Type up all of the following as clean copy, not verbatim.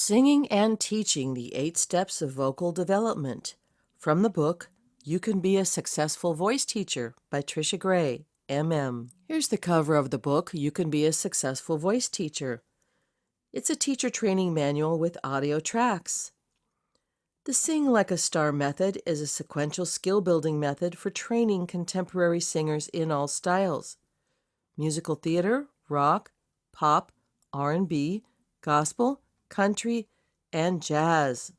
Singing and Teaching the 8 Steps of Vocal Development from the book You Can Be a Successful Voice Teacher by Tricia Grey, M.M. Here's the cover of the book, You Can Be a Successful Voice Teacher. It's a teacher training manual with audio tracks. The Sing Like a Star method is a sequential skill-building method for training contemporary singers in all styles: musical theater, rock, pop, R&B, gospel, country, and jazz.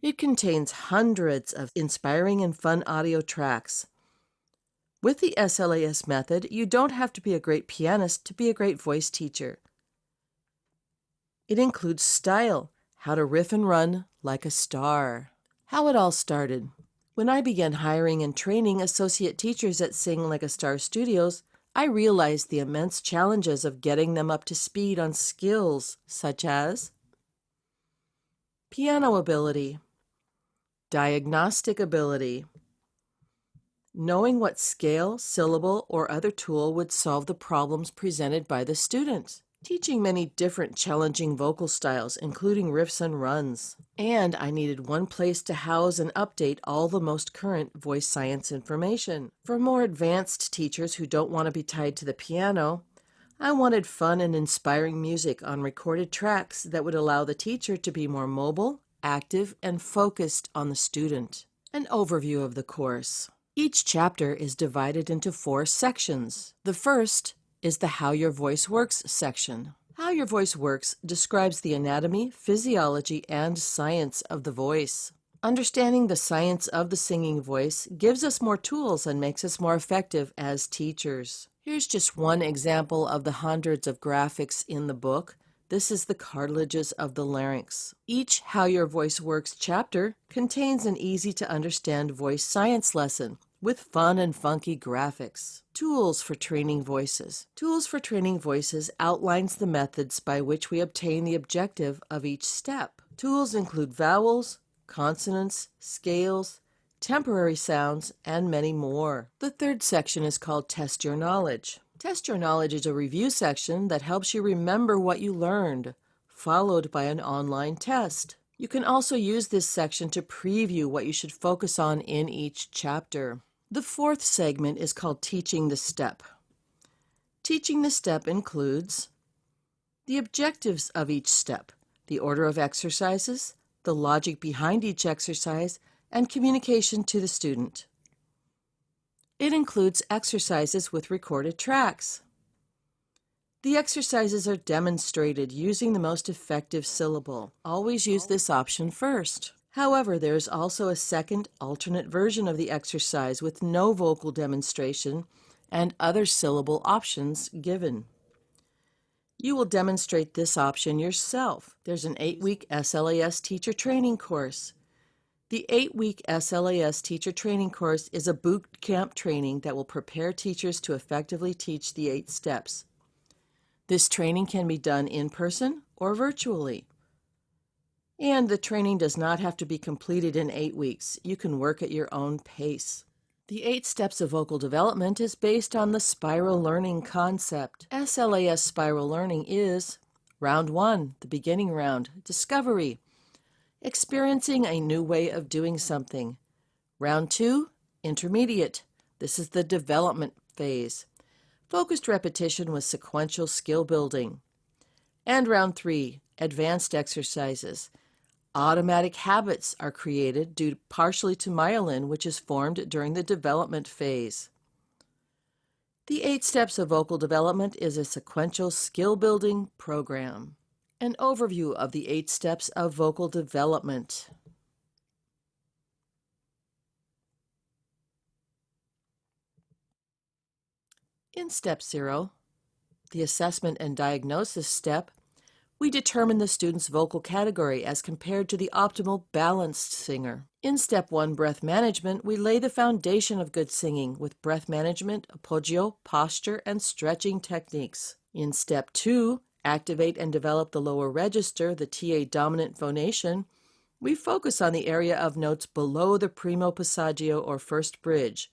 It contains hundreds of inspiring and fun audio tracks. With the SLAS method, you don't have to be a great pianist to be a great voice teacher. It includes style, how to riff and run like a star. How it all started. When I began hiring and training associate teachers at Sing Like a Star Studios, I realized the immense challenges of getting them up to speed on skills such as piano ability, diagnostic ability, knowing what scale, syllable, or other tool would solve the problems presented by the student, teaching many different challenging vocal styles, including riffs and runs. And I needed one place to house and update all the most current voice science information. For more advanced teachers who don't want to be tied to the piano, I wanted fun and inspiring music on recorded tracks that would allow the teacher to be more mobile, active, and focused on the student. An overview of the course. Each chapter is divided into 4 sections. The first is the How Your Voice Works section. How Your Voice Works describes the anatomy, physiology, and science of the voice. Understanding the science of the singing voice gives us more tools and makes us more effective as teachers. Here's just one example of the hundreds of graphics in the book. This is the cartilages of the larynx. Each How Your Voice Works chapter contains an easy-to-understand voice science lesson with fun and funky graphics. Tools for Training Voices. Tools for Training Voices outlines the methods by which we obtain the objective of each step. Tools include vowels, consonants, scales, temporary sounds, and many more. The third section is called Test Your Knowledge. Test Your Knowledge is a review section that helps you remember what you learned, followed by an online test. You can also use this section to preview what you should focus on in each chapter. The fourth segment is called Teaching the Step. Teaching the Step includes the objectives of each step, the order of exercises, the logic behind each exercise, and communication to the student. It includes exercises with recorded tracks. The exercises are demonstrated using the most effective syllable. Always use this option first. However, there is also a second alternate version of the exercise with no vocal demonstration and other syllable options given. You will demonstrate this option yourself. There's an 8-week SLAS teacher training course. The 8-week SLAS teacher training course is a boot camp training that will prepare teachers to effectively teach the 8 steps. This training can be done in person or virtually. And the training does not have to be completed in 8 weeks. You can work at your own pace. The 8 Steps of Vocal Development is based on the spiral learning concept. SLAS spiral learning is Round 1, the beginning round, discovery, experiencing a new way of doing something. Round 2, intermediate. This is the development phase. Focused repetition with sequential skill building. And Round 3, advanced exercises. Automatic habits are created due partially to myelin, which is formed during the development phase. The 8 Steps of Vocal Development is a sequential skill-building program. An overview of the 8 Steps of Vocal Development. In Step 0, the assessment and diagnosis step, we determine the student's vocal category as compared to the optimal balanced singer. In Step 1, breath management, we lay the foundation of good singing with breath management, appoggio, posture, and stretching techniques. In Step 2, activate and develop the lower register, the TA dominant phonation, we focus on the area of notes below the primo passaggio or first bridge.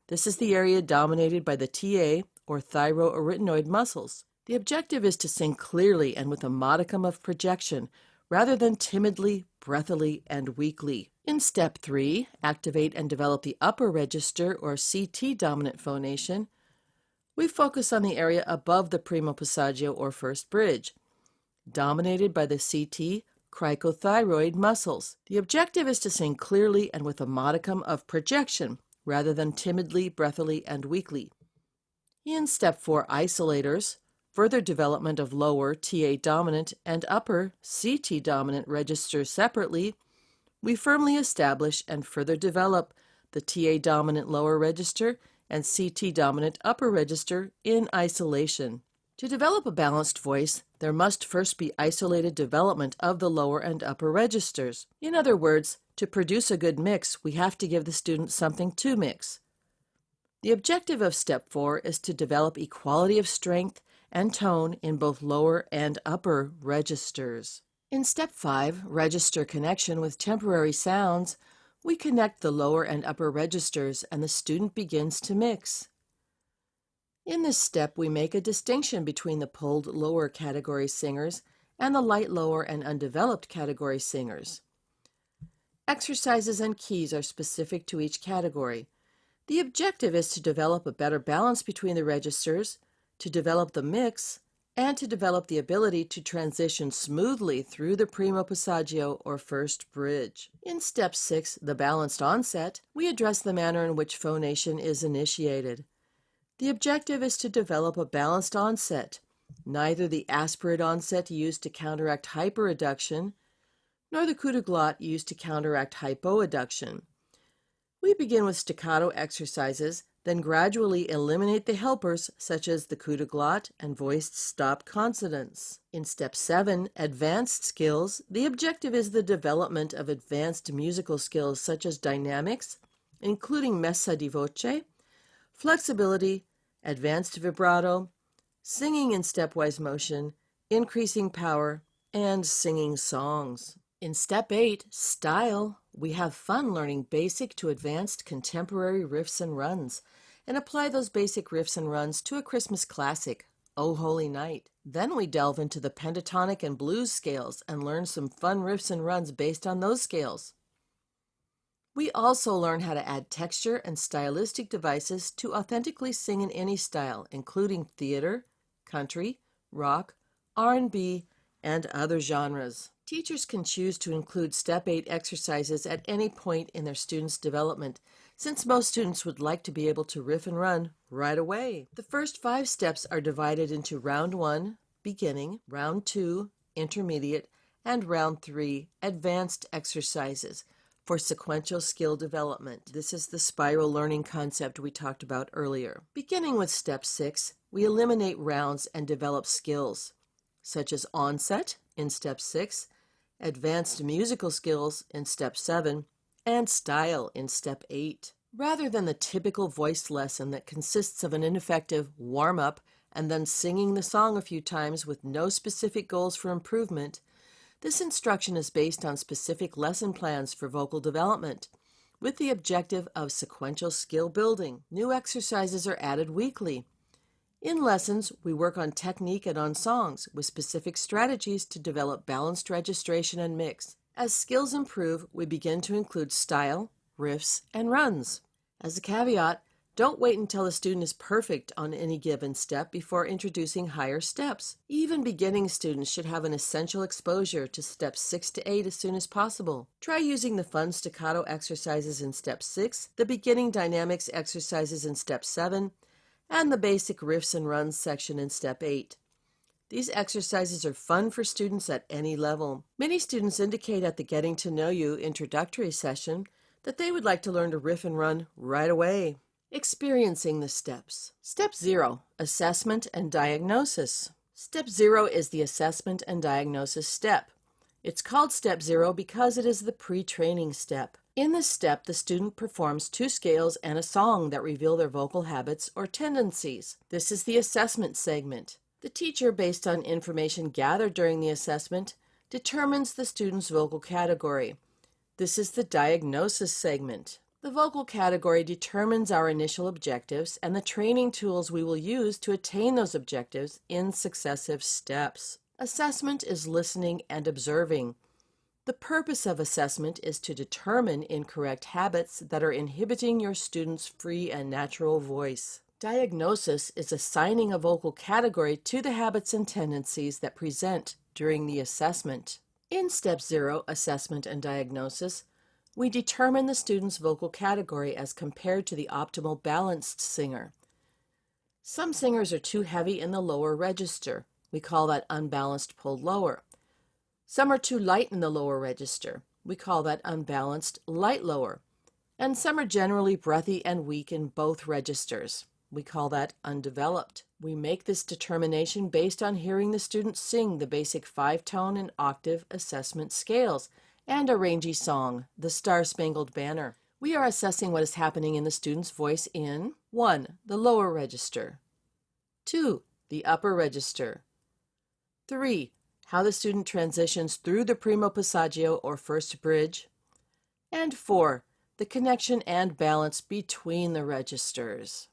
This is the area dominated by the TA or thyroarytenoid muscles. The objective is to sing clearly and with a modicum of projection, rather than timidly, breathily, and weakly. In step 3, activate and develop the upper register or CT dominant phonation. We focus on the area above the primo passaggio or first bridge, dominated by the CT cricothyroid muscles. The objective is to sing clearly and with a modicum of projection, rather than timidly, breathily, and weakly. In step 4, isolators, further development of lower TA dominant and upper CT dominant registers separately, we firmly establish and further develop the TA dominant lower register and CT dominant upper register in isolation. To develop a balanced voice, there must first be isolated development of the lower and upper registers. In other words, to produce a good mix, we have to give the student something to mix. The objective of step 4 is to develop equality of strength and tone in both lower and upper registers. In step 5, register connection with temporary sounds, we connect the lower and upper registers and the student begins to mix. In this step, we make a distinction between the pulled lower category singers and the light lower and undeveloped category singers. Exercises and keys are specific to each category. The objective is to develop a better balance between the registers, to develop the mix, and to develop the ability to transition smoothly through the primo passaggio or first bridge. In step 6, the balanced onset, we address the manner in which phonation is initiated. The objective is to develop a balanced onset, neither the aspirate onset used to counteract hypereduction, nor the coup de glotte used to counteract hypoeduction. We begin with staccato exercises, then gradually eliminate the helpers such as the coup de glotte and voiced stop consonants. In step 7, advanced skills, the objective is the development of advanced musical skills such as dynamics, including messa di voce, flexibility, advanced vibrato, singing in stepwise motion, increasing power, and singing songs. In step 8, style, we have fun learning basic to advanced contemporary riffs and runs, and apply those basic riffs and runs to a Christmas classic, O Holy Night. Then we delve into the pentatonic and blues scales and learn some fun riffs and runs based on those scales. We also learn how to add texture and stylistic devices to authentically sing in any style, including theater, country, rock, R&B, and other genres. Teachers can choose to include Step 8 exercises at any point in their students' development, since most students would like to be able to riff and run right away. The first 5 steps are divided into Round 1, Beginning, Round 2, Intermediate, and Round 3, Advanced exercises for sequential skill development. This is the spiral learning concept we talked about earlier. Beginning with Step 6, we eliminate rounds and develop skills, such as onset in Step 6, advanced musical skills in Step 7, and style in Step 8. Rather than the typical voice lesson that consists of an ineffective warm-up and then singing the song a few times with no specific goals for improvement, this instruction is based on specific lesson plans for vocal development, with the objective of sequential skill building. New exercises are added weekly. In lessons, we work on technique and on songs, with specific strategies to develop balanced registration and mix. As skills improve, we begin to include style, riffs, and runs. As a caveat, don't wait until the student is perfect on any given step before introducing higher steps. Even beginning students should have an essential exposure to steps 6 to 8 as soon as possible. Try using the fun staccato exercises in Step 6, the beginning dynamics exercises in Step 7, and the basic riffs and runs section in Step 8. These exercises are fun for students at any level. Many students indicate at the Getting to Know You introductory session that they would like to learn to riff and run right away. Experiencing the steps. Step 0, Assessment and Diagnosis. Step 0 is the assessment and diagnosis step. It's called Step 0 because it is the pre-training step. In this step, the student performs 2 scales and a song that reveal their vocal habits or tendencies. This is the assessment segment. The teacher, based on information gathered during the assessment, determines the student's vocal category. This is the diagnosis segment. The vocal category determines our initial objectives and the training tools we will use to attain those objectives in successive steps. Assessment is listening and observing. The purpose of assessment is to determine incorrect habits that are inhibiting your student's free and natural voice. Diagnosis is assigning a vocal category to the habits and tendencies that present during the assessment. In Step 0, Assessment and Diagnosis, we determine the student's vocal category as compared to the optimal balanced singer. Some singers are too heavy in the lower register. We call that unbalanced pulled lower. Some are too light in the lower register. We call that unbalanced light lower. And some are generally breathy and weak in both registers. We call that undeveloped. We make this determination based on hearing the student sing the basic 5-tone and octave assessment scales and a rangy song, the Star-Spangled Banner. We are assessing what is happening in the student's voice in 1. The lower register, 2. The upper register, 3. How the student transitions through the primo passaggio or first bridge, and 4. The connection and balance between the registers.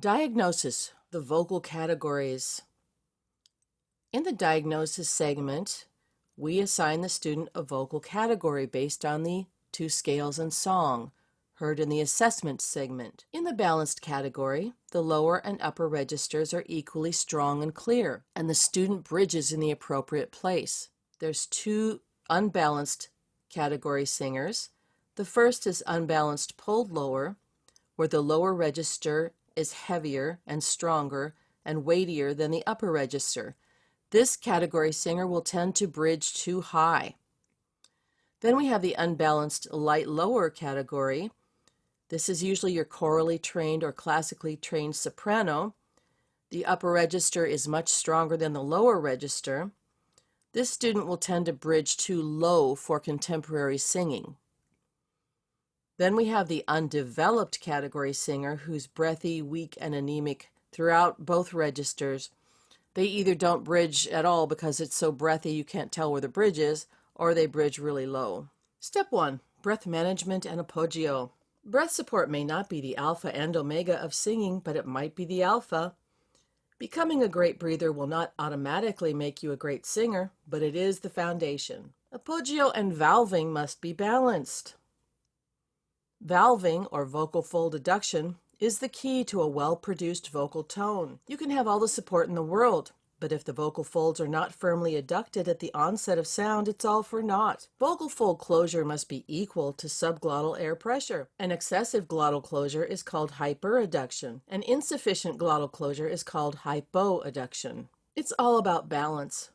Diagnosis, the vocal categories. In the diagnosis segment, we assign the student a vocal category based on the 2 scales and song, heard in the assessment segment. In the balanced category, the lower and upper registers are equally strong and clear, and the student bridges in the appropriate place. There's 2 unbalanced category singers. The first is unbalanced pulled lower, where the lower register is heavier and stronger and weightier than the upper register. This category singer will tend to bridge too high. Then we have the unbalanced light lower category. This is usually your chorally trained or classically trained soprano. The upper register is much stronger than the lower register. This student will tend to bridge too low for contemporary singing. Then we have the undeveloped category singer who's breathy, weak, and anemic throughout both registers. They either don't bridge at all because it's so breathy you can't tell where the bridge is, or they bridge really low. Step 1. Breath management and appoggio. Breath support may not be the alpha and omega of singing, but it might be the alpha. Becoming a great breather will not automatically make you a great singer, but it is the foundation. Appoggio and valving must be balanced. Valving, or vocal fold adduction, is the key to a well-produced vocal tone. You can have all the support in the world, but if the vocal folds are not firmly adducted at the onset of sound, it's all for naught. Vocal fold closure must be equal to subglottal air pressure. An excessive glottal closure is called hyperadduction. An insufficient glottal closure is called hypoadduction. It's all about balance.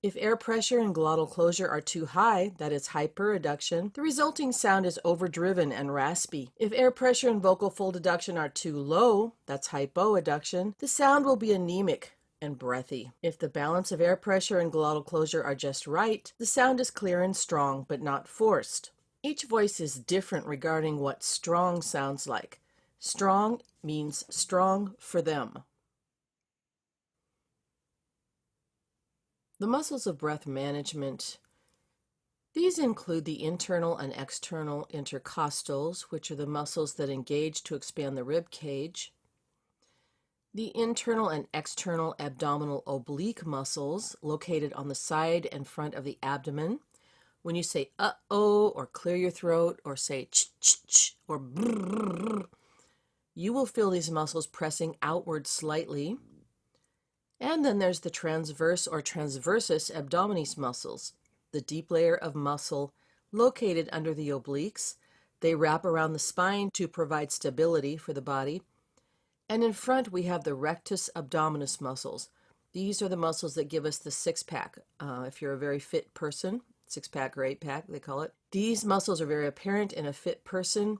If air pressure and glottal closure are too high, that is hyperadduction, the resulting sound is overdriven and raspy. If air pressure and vocal fold adduction are too low, that's hypoadduction, the sound will be anemic and breathy. If the balance of air pressure and glottal closure are just right, the sound is clear and strong, but not forced. Each voice is different regarding what strong sounds like. Strong means strong for them. The muscles of breath management. These include the internal and external intercostals, which are the muscles that engage to expand the rib cage. The internal and external abdominal oblique muscles located on the side and front of the abdomen. When you say uh-oh or clear your throat or say ch-ch-ch or brrrr, you will feel these muscles pressing outward slightly. And then there's the transverse or transversus abdominis muscles, the deep layer of muscle located under the obliques. They wrap around the spine to provide stability for the body. And in front we have the rectus abdominis muscles. These are the muscles that give us the six-pack. If you're a very fit person, six-pack or eight-pack they call it. These muscles are very apparent in a fit person.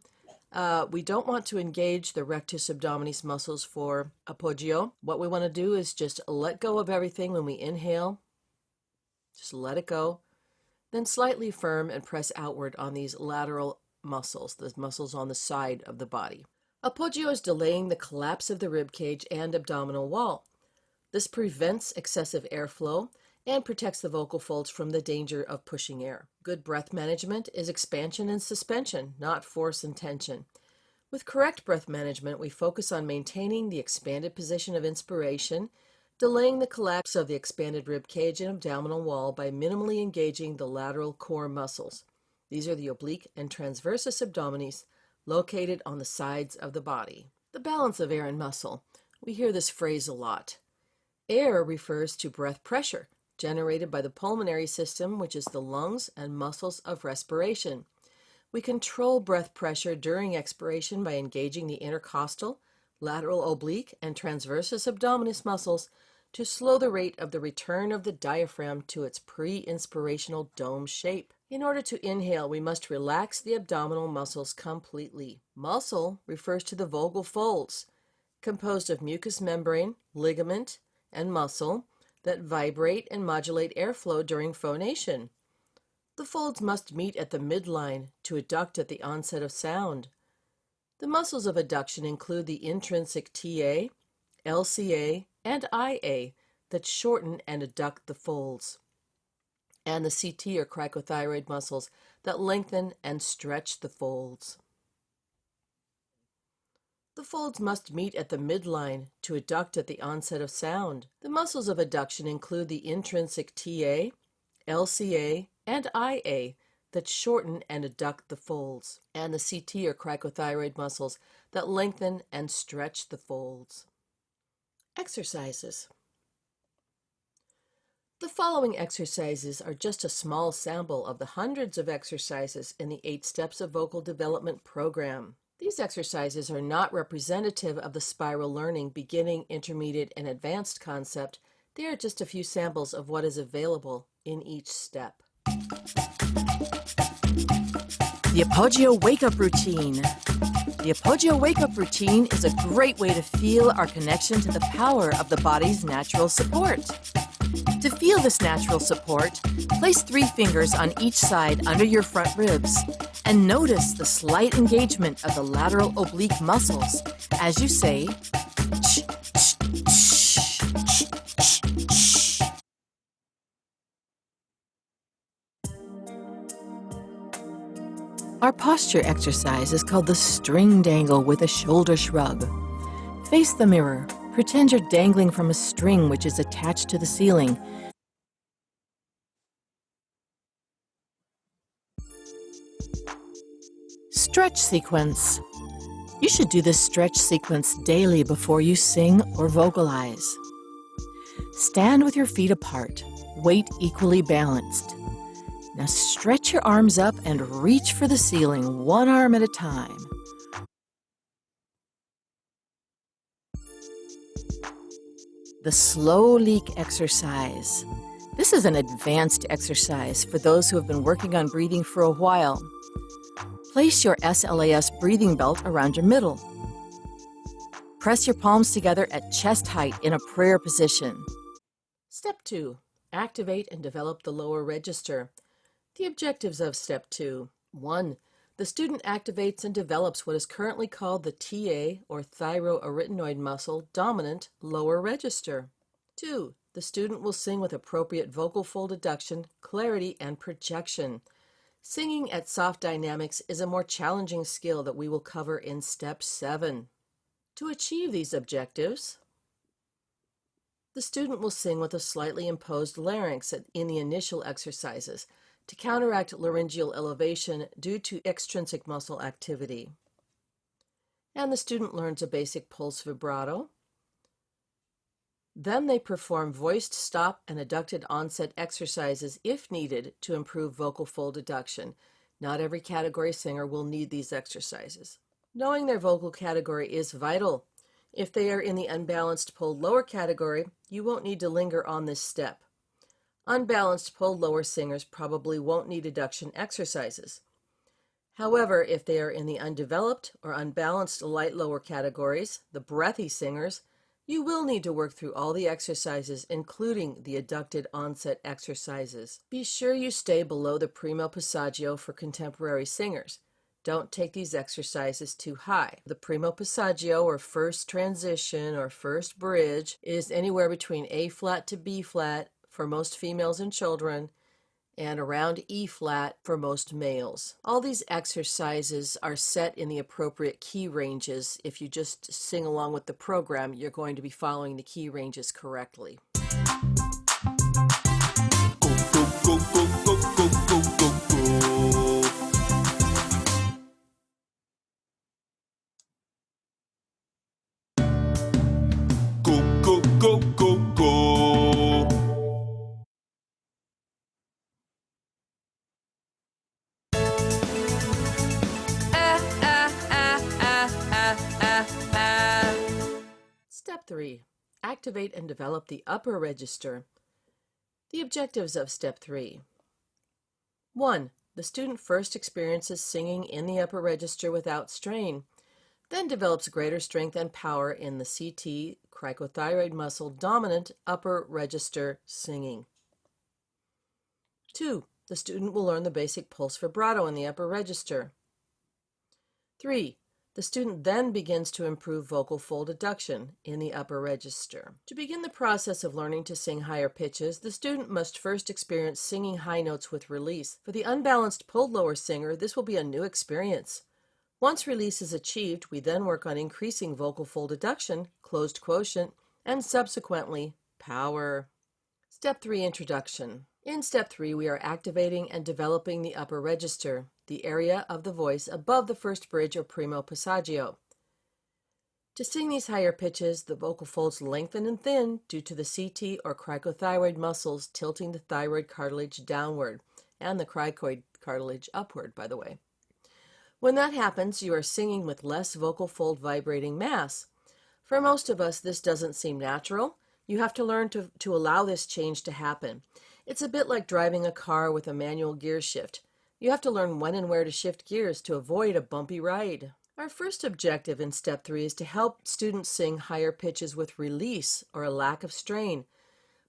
We don't want to engage the rectus abdominis muscles for appoggio. What we want to do is just let go of everything when we inhale. Just let it go. Then slightly firm and press outward on these lateral muscles, the muscles on the side of the body. Appoggio is delaying the collapse of the rib cage and abdominal wall. This prevents excessive airflow and protects the vocal folds from the danger of pushing air. Good breath management is expansion and suspension, not force and tension. With correct breath management, we focus on maintaining the expanded position of inspiration, delaying the collapse of the expanded rib cage and abdominal wall by minimally engaging the lateral core muscles. These are the oblique and transversus abdominis located on the sides of the body. The balance of air and muscle. We hear this phrase a lot. Air refers to breath pressure generated by the pulmonary system, which is the lungs and muscles of respiration. We control breath pressure during expiration by engaging the intercostal, lateral oblique, and transversus abdominis muscles to slow the rate of the return of the diaphragm to its pre-inspirational dome shape. In order to inhale, we must relax the abdominal muscles completely. Muscle refers to the vocal folds, composed of mucous membrane, ligament, and muscle that vibrate and modulate airflow during phonation. The folds must meet at the midline to adduct at the onset of sound. The muscles of adduction include the intrinsic TA, LCA, and IA that shorten and adduct the folds, and the CT or cricothyroid muscles that lengthen and stretch the folds. The folds must meet at the midline to adduct at the onset of sound. The muscles of adduction include the intrinsic TA, LCA, and IA that shorten and adduct the folds, and the CT or cricothyroid muscles that lengthen and stretch the folds. Exercises. The following exercises are just a small sample of the hundreds of exercises in the 8 Steps of Vocal Development program. These exercises are not representative of the spiral learning beginning, intermediate, and advanced concept. They are just a few samples of what is available in each step. The Appoggio Wake-Up Routine. The Appoggio Wake-Up Routine is a great way to feel our connection to the power of the body's natural support. To feel this natural support, place 3 fingers on each side under your front ribs and notice the slight engagement of the lateral oblique muscles as you say, ch, ch, ch, ch, ch, ch. Our posture exercise is called the string dangle with a shoulder shrug. Face the mirror. Pretend you're dangling from a string which is attached to the ceiling. Stretch sequence. You should do this stretch sequence daily before you sing or vocalize. Stand with your feet apart, weight equally balanced. Now stretch your arms up and reach for the ceiling, one arm at a time. The slow leak exercise. This is an advanced exercise for those who have been working on breathing for a while. Place your SLAS breathing belt around your middle. Press your palms together at chest height in a prayer position. Step 2. Activate and develop the lower register. The objectives of Step 2. 1. The student activates and develops what is currently called the TA or thyroarytenoid muscle dominant lower register. 2. The student will sing with appropriate vocal fold adduction, clarity, and projection. Singing at soft dynamics is a more challenging skill that we will cover in Step 7. To achieve these objectives, the student will sing with a slightly imposed larynx in the initial exercises to counteract laryngeal elevation due to extrinsic muscle activity. And the student learns a basic pulse vibrato. Then they perform voiced stop and adducted onset exercises if needed to improve vocal fold adduction. Not every category singer will need these exercises. Knowing their vocal category is vital. If they are in the unbalanced pulled lower category, you won't need to linger on this step. Unbalanced pulled lower singers probably won't need adduction exercises. However, if they are in the undeveloped or unbalanced light lower categories, the breathy singers, you will need to work through all the exercises, including the adducted onset exercises. Be sure you stay below the primo passaggio for contemporary singers. Don't take these exercises too high. The primo passaggio, or first transition or first bridge, is anywhere between A flat to B flat for most females and children, and around E flat for most males. All these exercises are set in the appropriate key ranges. If you just sing along with the program, you're going to be following the key ranges correctly. Go, go, go, go, go, go, go, go. Go, go, go, go, go. Step 3. Activate and develop the upper register. The objectives of Step 3. 1. The student first experiences singing in the upper register without strain, then develops greater strength and power in the CT cricothyroid muscle dominant upper register singing. 2. The student will learn the basic pulse vibrato in the upper register. 3. The student then begins to improve vocal fold adduction in the upper register. To begin the process of learning to sing higher pitches, the student must first experience singing high notes with release. For the unbalanced pulled lower singer, this will be a new experience. Once release is achieved, we then work on increasing vocal fold adduction, closed quotient, and subsequently power. Step 3, Introduction. In Step 3, we are activating and developing the upper register, the area of the voice above the first bridge or primo passaggio. To sing these higher pitches, the vocal folds lengthen and thin due to the CT or cricothyroid muscles tilting the thyroid cartilage downward, and the cricoid cartilage upward, by the way. When that happens, you are singing with less vocal fold vibrating mass. For most of us, this doesn't seem natural. You have to learn to allow this change to happen. It's a bit like driving a car with a manual gear shift. You have to learn when and where to shift gears to avoid a bumpy ride. Our first objective in Step 3 is to help students sing higher pitches with release or a lack of strain.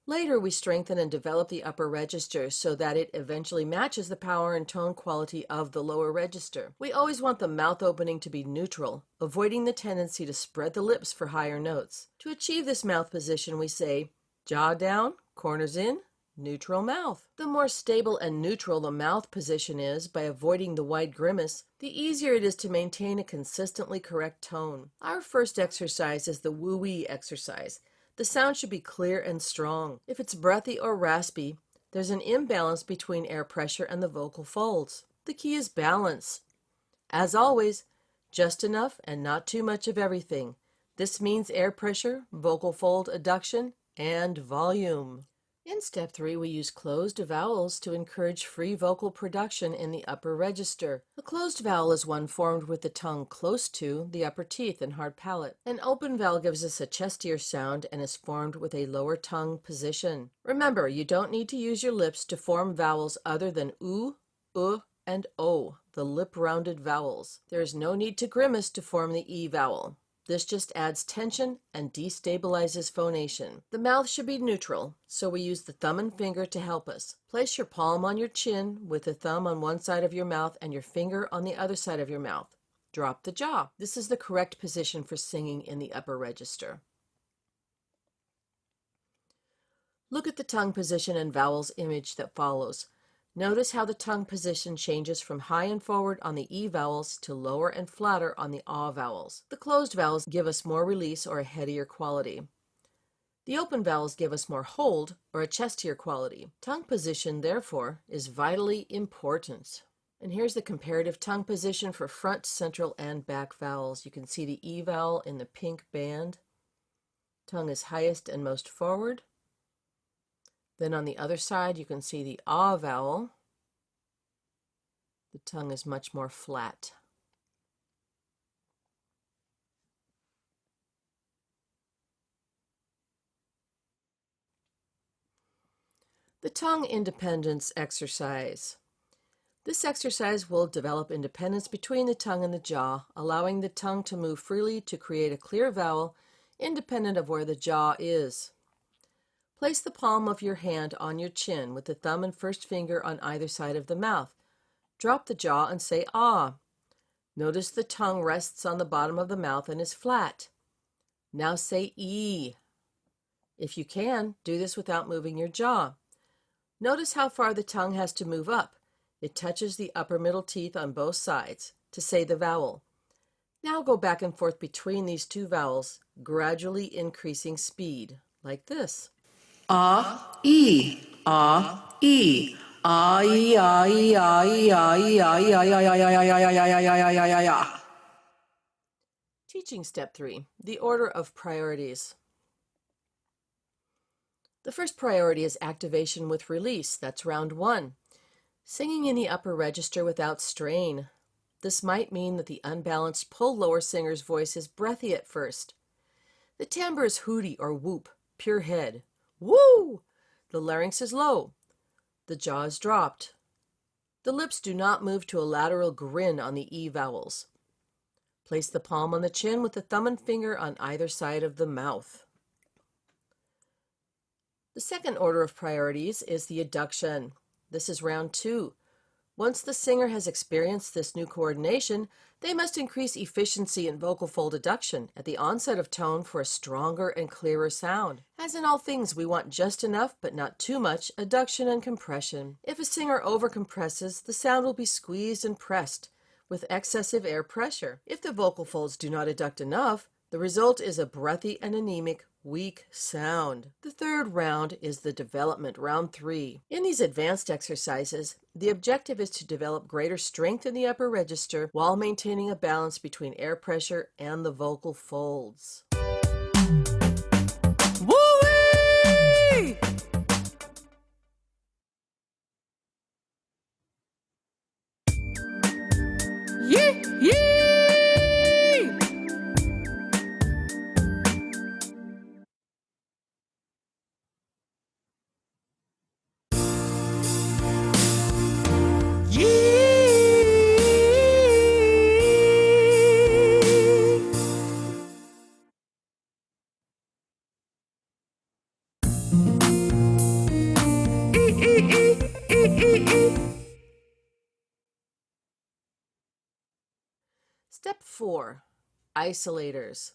Later, we strengthen and develop the upper register so that it eventually matches the power and tone quality of the lower register. We always want the mouth opening to be neutral, avoiding the tendency to spread the lips for higher notes. To achieve this mouth position, we say jaw down, corners in, neutral mouth. The more stable and neutral the mouth position is by avoiding the wide grimace, the easier it is to maintain a consistently correct tone. Our first exercise is the woo-wee exercise. The sound should be clear and strong. If it's breathy or raspy, there's an imbalance between air pressure and the vocal folds. The key is balance. As always, just enough and not too much of everything. This means air pressure, vocal fold adduction, and volume. In Step 3, we use closed vowels to encourage free vocal production in the upper register. A closed vowel is one formed with the tongue close to the upper teeth and hard palate. An open vowel gives us a chestier sound and is formed with a lower tongue position. Remember, you don't need to use your lips to form vowels other than oo, and o, the lip-rounded vowels. There is no need to grimace to form the e vowel. This just adds tension and destabilizes phonation. The mouth should be neutral, so we use the thumb and finger to help us. Place your palm on your chin with the thumb on one side of your mouth and your finger on the other side of your mouth. Drop the jaw. This is the correct position for singing in the upper register. Look at the tongue position and vowels image that follows. Notice how the tongue position changes from high and forward on the E vowels to lower and flatter on the AH vowels. The closed vowels give us more release or a headier quality. The open vowels give us more hold or a chestier quality. Tongue position, therefore, is vitally important. And here's the comparative tongue position for front, central, and back vowels. You can see the E vowel in the pink band. Tongue is highest and most forward. Then on the other side, you can see the ah vowel. The tongue is much more flat. The tongue independence exercise. This exercise will develop independence between the tongue and the jaw, allowing the tongue to move freely to create a clear vowel independent of where the jaw is. Place the palm of your hand on your chin with the thumb and first finger on either side of the mouth. Drop the jaw and say ah. Notice the tongue rests on the bottom of the mouth and is flat. Now say e. If you can, do this without moving your jaw. Notice how far the tongue has to move up. It touches the upper middle teeth on both sides to say the vowel. Now go back and forth between these two vowels, gradually increasing speed, like this. Ah, e, ah, e, ah, e, ah, e, ah, e, ah, e, ah, e, ah, e, ah, e, ah, e, ah, e, ah, e, ah. Teaching step 3, the order of priorities. The first priority is activation with release. That's round 1. Singing in the upper register without strain. This might mean that the unbalanced pull lower singer's voice is breathy at first. The timbre is hooty or whoop, pure head. Woo! The larynx is low. The jaw is dropped. The lips do not move to a lateral grin on the E vowels. Place the palm on the chin with the thumb and finger on either side of the mouth. The second order of priorities is the adduction. This is round 2. Once the singer has experienced this new coordination, they must increase efficiency in vocal fold adduction at the onset of tone for a stronger and clearer sound. As in all things, we want just enough but not too much adduction and compression. If a singer overcompresses, the sound will be squeezed and pressed with excessive air pressure. If the vocal folds do not adduct enough, the result is a breathy and anemic, weak sound. The third round is the development, round 3. In these advanced exercises, the objective is to develop greater strength in the upper register while maintaining a balance between air pressure and the vocal folds. Woo-wee! Yee, yee! Step 4, isolators.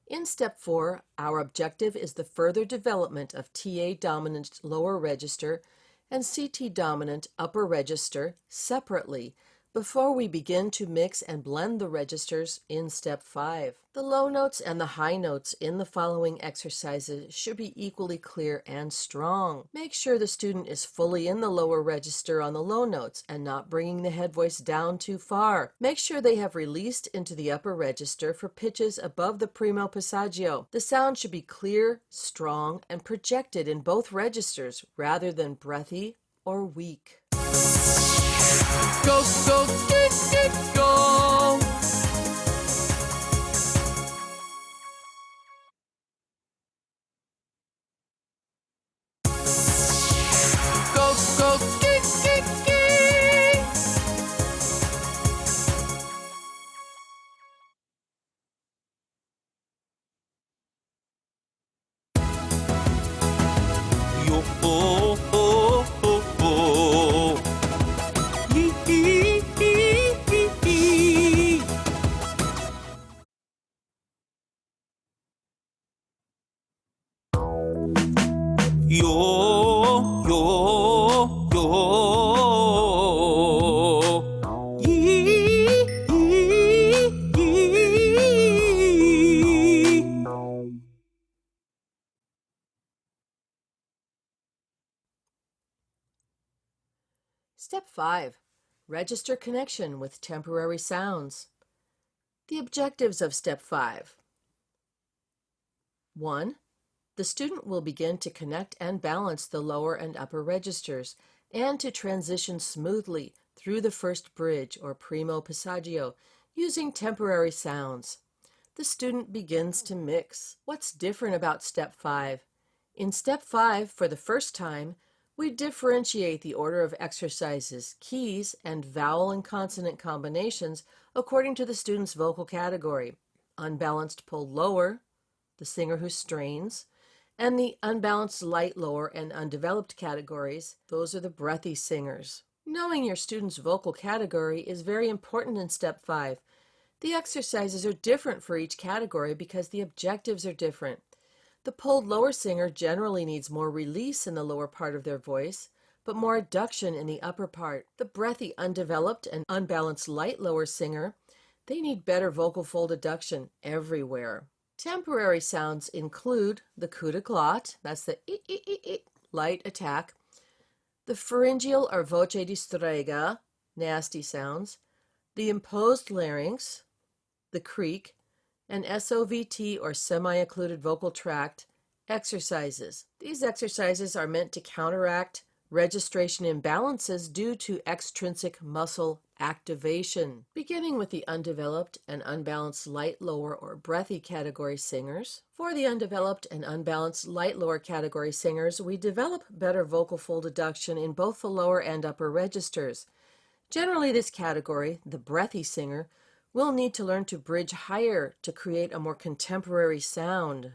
In step 4, our objective is the further development of TA dominant lower register and CT dominant upper register separately before we begin to mix and blend the registers in step 5. The low notes and the high notes in the following exercises should be equally clear and strong. Make sure the student is fully in the lower register on the low notes and not bringing the head voice down too far. Make sure they have released into the upper register for pitches above the primo passaggio. The sound should be clear, strong, and projected in both registers rather than breathy or weak. Go, go, get, go! Go, go, get, get! Yo ho ho ho ho. Yee hee hee hee hee. Yo yo yo. Yee yee yee. Step 5, register connection with temporary sounds. The objectives of step 5. 1. The student will begin to connect and balance the lower and upper registers and to transition smoothly through the first bridge or primo passaggio using temporary sounds. The student begins to mix. What's different about step 5? In step 5, for the first time, We differentiate the order of exercises, keys, and vowel and consonant combinations according to the student's vocal category. Unbalanced pull lower, the singer who strains, and the unbalanced light lower and undeveloped categories, those are the breathy singers. Knowing your student's vocal category is very important in Step 5. The exercises are different for each category because the objectives are different. The pulled lower singer generally needs more release in the lower part of their voice, but more adduction in the upper part. The breathy, undeveloped, and unbalanced light lower singer, they need better vocal fold adduction everywhere. Temporary sounds include the coup de glotte, that's the light attack, the pharyngeal or voce di strega, nasty sounds, the imposed larynx, the creak, and SOVT or semi-occluded vocal tract exercises. These exercises are meant to counteract registration imbalances due to extrinsic muscle activation. Beginning with the undeveloped and unbalanced light lower or breathy category singers. For the undeveloped and unbalanced light lower category singers, we develop better vocal fold adduction in both the lower and upper registers. Generally, this category, the breathy singer, will need to learn to bridge higher to create a more contemporary sound.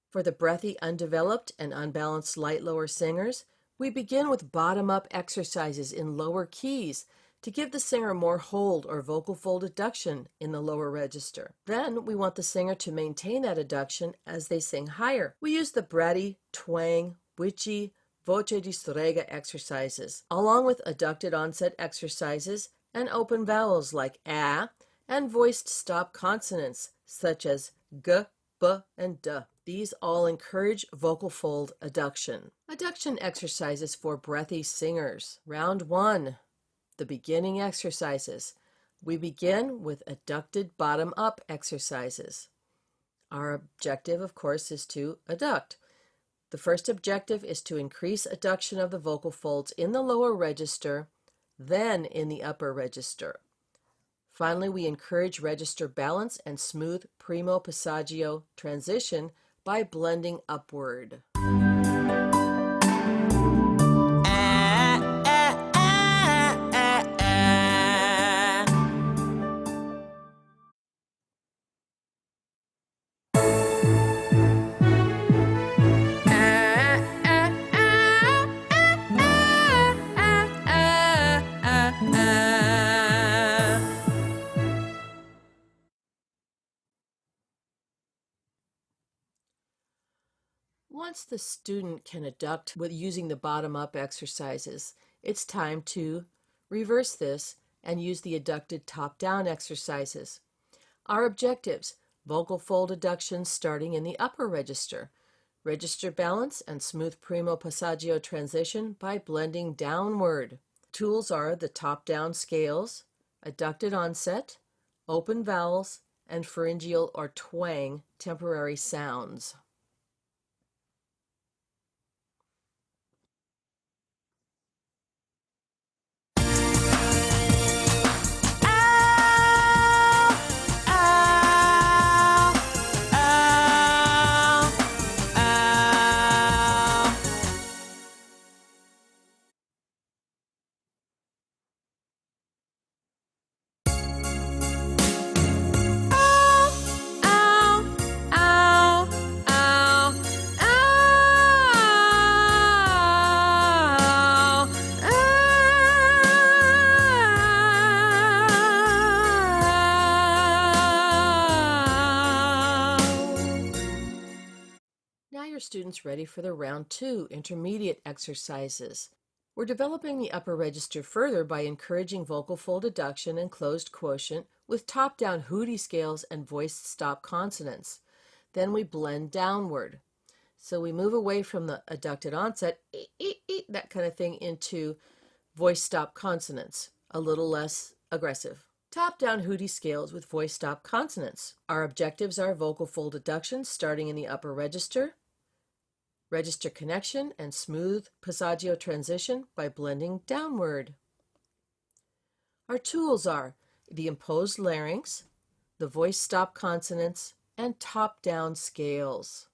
For the breathy, undeveloped, and unbalanced light lower singers, we begin with bottom-up exercises in lower keys to give the singer more hold or vocal fold adduction in the lower register. Then we want the singer to maintain that adduction as they sing higher. We use the bratty, twang, witchy, voce di strega exercises, along with adducted onset exercises and open vowels like a, and voiced stop consonants such as g, b, and d. These all encourage vocal fold adduction. Adduction exercises for breathy singers. Round 1, the beginning exercises. We begin with adducted bottom-up exercises. Our objective, of course, is to adduct. The first objective is to increase adduction of the vocal folds in the lower register, then in the upper register. Finally, we encourage register balance and smooth primo passaggio transition by blending upward. Once the student can adduct with using the bottom-up exercises, it's time to reverse this and use the adducted top-down exercises. Our objectives: vocal fold adduction starting in the upper register, register balance and smooth primo passaggio transition by blending downward. Tools are the top-down scales, adducted onset, open vowels, and pharyngeal or twang temporary sounds. Now your students ready for the round 2 intermediate exercises. We're developing the upper register further by encouraging vocal fold adduction and closed quotient with top-down hooty scales and voiced stop consonants. Then we blend downward. So we move away from the adducted onset, that kind of thing, into voice stop consonants, a little less aggressive. Top-down hooty scales with voice stop consonants. Our objectives are vocal fold adduction starting in the upper register, register connection, and smooth passaggio transition by blending downward. Our tools are the imposed larynx, the voice stop consonants, and top-down scales.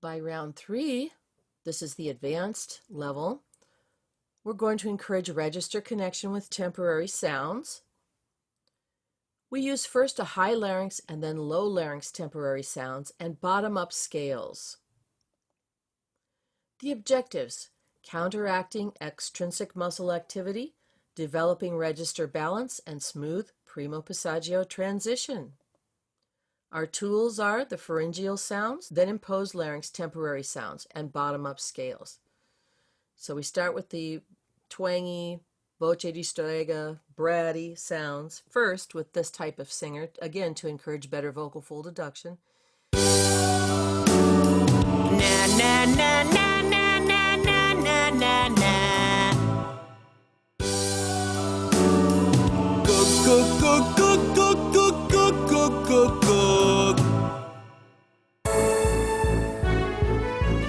By round 3, this is the advanced level, we're going to encourage register connection with temporary sounds. We use first a high larynx and then low larynx temporary sounds and bottom-up scales. The objectives: counteracting extrinsic muscle activity, developing register balance, and smooth primo-passaggio transition. Our tools are the pharyngeal sounds, then imposed larynx temporary sounds, and bottom-up scales. So we start with the twangy, voce di strega, bratty sounds first with this type of singer, again to encourage better vocal fold deduction. Na na na na na na na na na na. Go go go go go go go go go.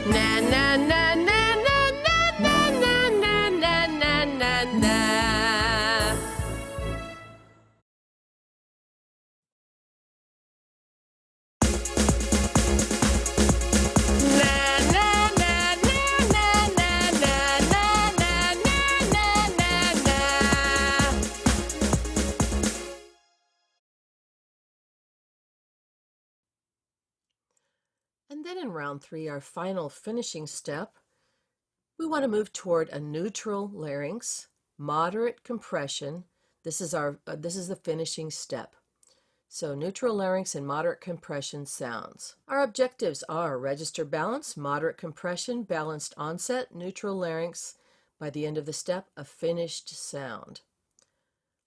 Na na na na na na na na na na na na. And then in round 3, our final finishing step, we want to move toward a neutral larynx, moderate compression. This is the finishing step. So neutral larynx and moderate compression sounds. Our objectives are register balance, moderate compression, balanced onset, neutral larynx. By the end of the step, a finished sound.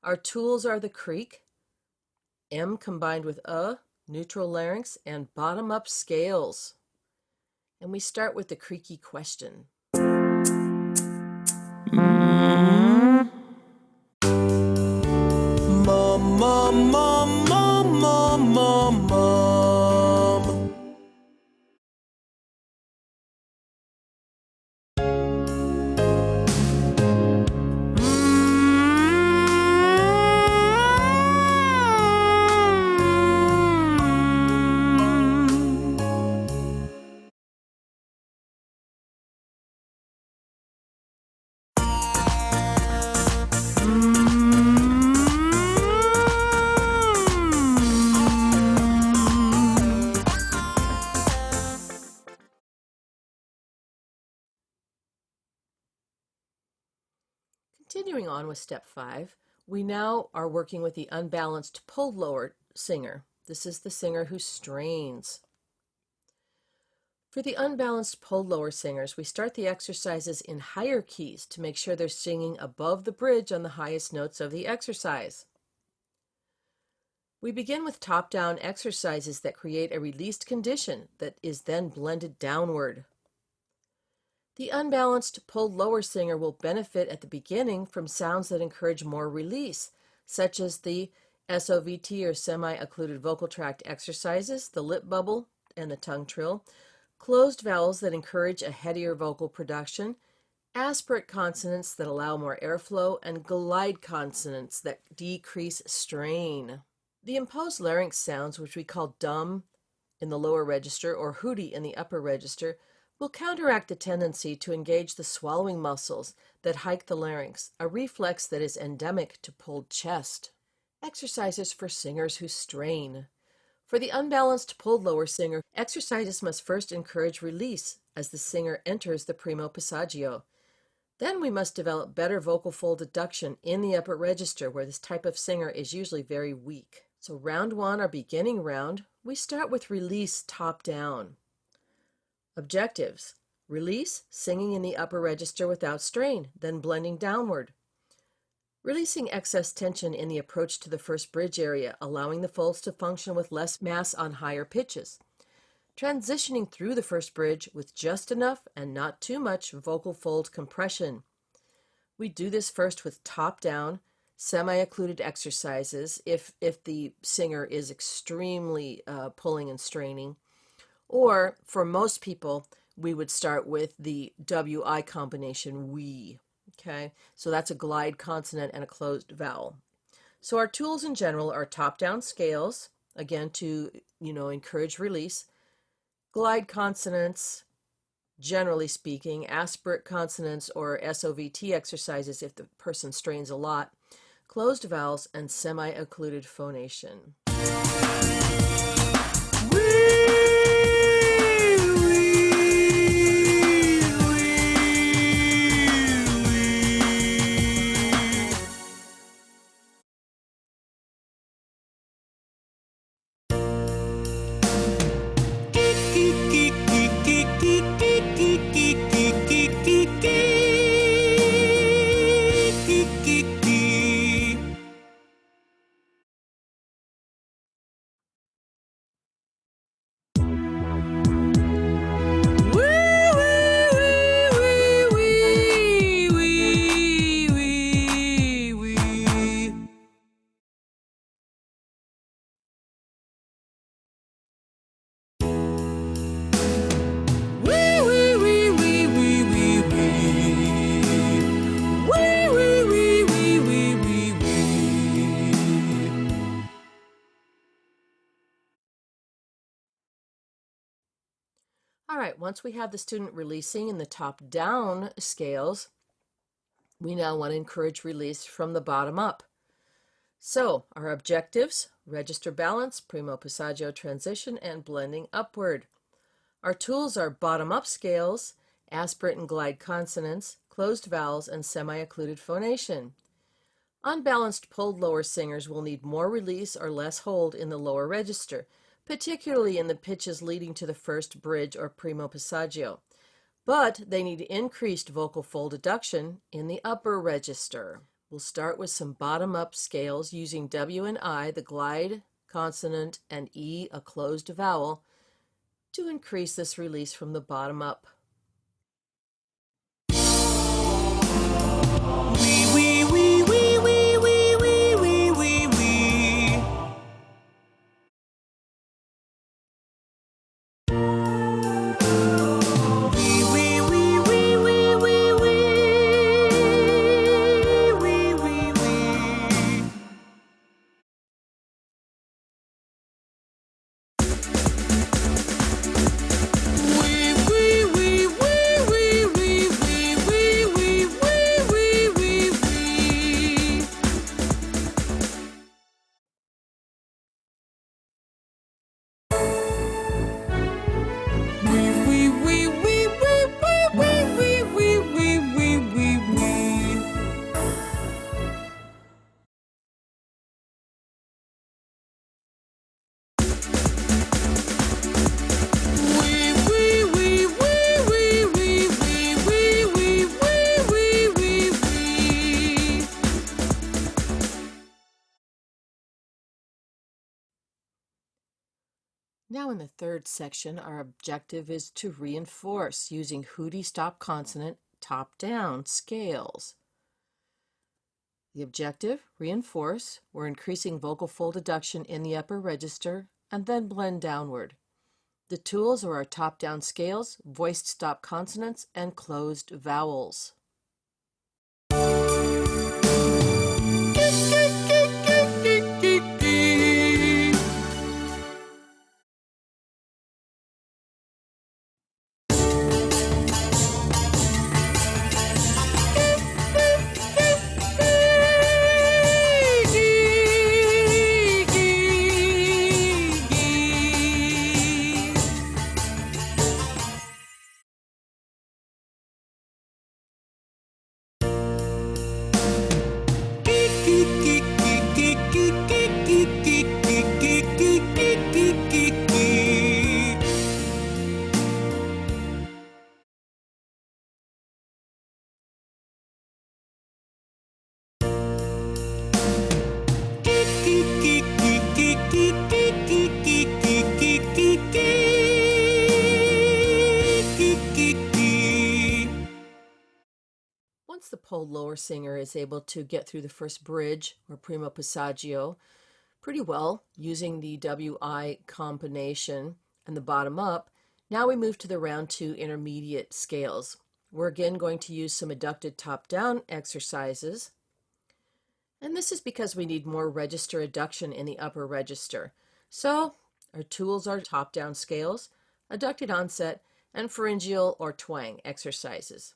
Our tools are the creak, M combined with A, neutral larynx, and bottom-up scales. And we start with the creaky question. Mom, mom, mom, mom, mom, mom, mom. Continuing on with step 5, we now are working with the unbalanced pulled lower singer. This is the singer who strains. For the unbalanced pulled lower singers, we start the exercises in higher keys to make sure they're singing above the bridge on the highest notes of the exercise. We begin with top-down exercises that create a released condition that is then blended downward. The unbalanced pulled lower singer will benefit at the beginning from sounds that encourage more release, such as the SOVT or semi-occluded vocal tract exercises, the lip bubble and the tongue trill, closed vowels that encourage a headier vocal production, aspirate consonants that allow more airflow, and glide consonants that decrease strain. The imposed larynx sounds, which we call dumb in the lower register or hooty in the upper register, will counteract the tendency to engage the swallowing muscles that hike the larynx, a reflex that is endemic to pulled chest. Exercises for singers who strain. For the unbalanced pulled lower singer, exercises must first encourage release as the singer enters the primo passaggio. Then we must develop better vocal fold deduction in the upper register, where this type of singer is usually very weak. So round 1, our beginning round, we start with release top down. Objectives: release, singing in the upper register without strain, then blending downward. Releasing excess tension in the approach to the first bridge area, allowing the folds to function with less mass on higher pitches. Transitioning through the first bridge with just enough and not too much vocal fold compression. We do this first with top-down, semi-occluded exercises if the singer is extremely pulling and straining. Or, for most people, we would start with the WI combination, we. Okay, so that's a glide consonant and a closed vowel. So our tools in general are top-down scales, again to, encourage release, glide consonants, generally speaking, aspirate consonants or SOVT exercises if the person strains a lot, closed vowels, and semi-occluded phonation. All right, once we have the student releasing in the top-down scales, we now want to encourage release from the bottom up. So our objectives: register balance, primo passaggio transition, and blending upward. Our tools are bottom-up scales, aspirate and glide consonants, closed vowels, and semi-occluded phonation. Unbalanced pulled lower singers will need more release or less hold in the lower register, particularly in the pitches leading to the first bridge or primo passaggio, but they need increased vocal fold adduction in the upper register. We'll start with some bottom-up scales using W and I, the glide consonant, and E, a closed vowel, to increase this release from the bottom up. Now in the third section, our objective is to reinforce using hooty stop consonant top-down scales. The objective: reinforce. We're increasing vocal fold adduction in the upper register and then blend downward. The tools are our top-down scales, voiced stop consonants, and closed vowels. Once the pulled lower singer is able to get through the first bridge or primo passaggio pretty well using the WI combination and the bottom up, now we move to the round 2 intermediate scales. We're again going to use some adducted top-down exercises, and this is because we need more register adduction in the upper register. So our tools are top-down scales, adducted onset, and pharyngeal or twang exercises.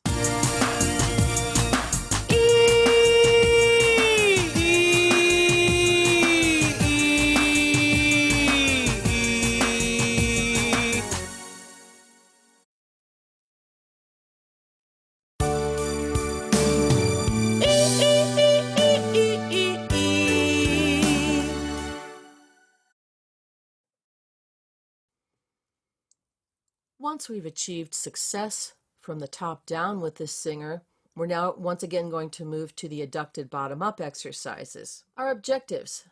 Once we've achieved success from the top down with this singer, we're now once again going to move to the adducted bottom up exercises. Our objectives: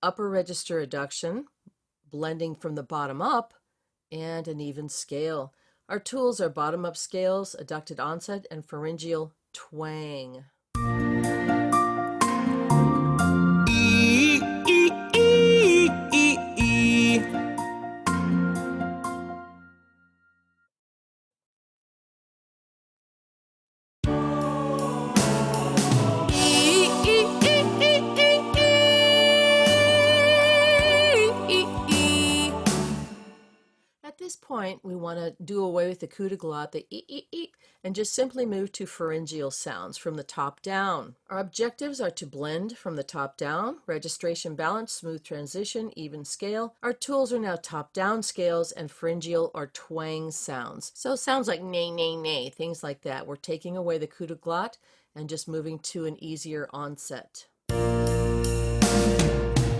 upper register adduction, blending from the bottom up, and an even scale. Our tools are bottom up scales, adducted onset, and pharyngeal twang. E, e, e, e, e. At this point, we want to do away with the coup de glotte, the e, and just simply move to pharyngeal sounds from the top down. Our objectives are to blend from the top down, registration balance, smooth transition, even scale. Our tools are now top down scales and pharyngeal or twang sounds. So sounds like nay, nay, nay, things like that. We're taking away the coup de glotte and just moving to an easier onset. Nay,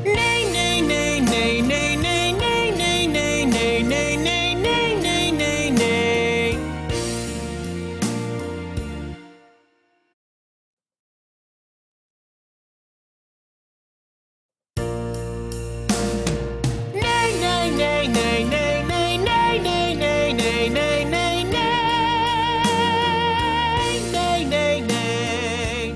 nay, nay, nay, nay, nay, nay, nay, nay, nay, nay, nay, nay, nay, nay, nay. Nay, nay, nay, nay, nay, nay, nay, nay, nay, nay, nay, nay, nay, nay, nay.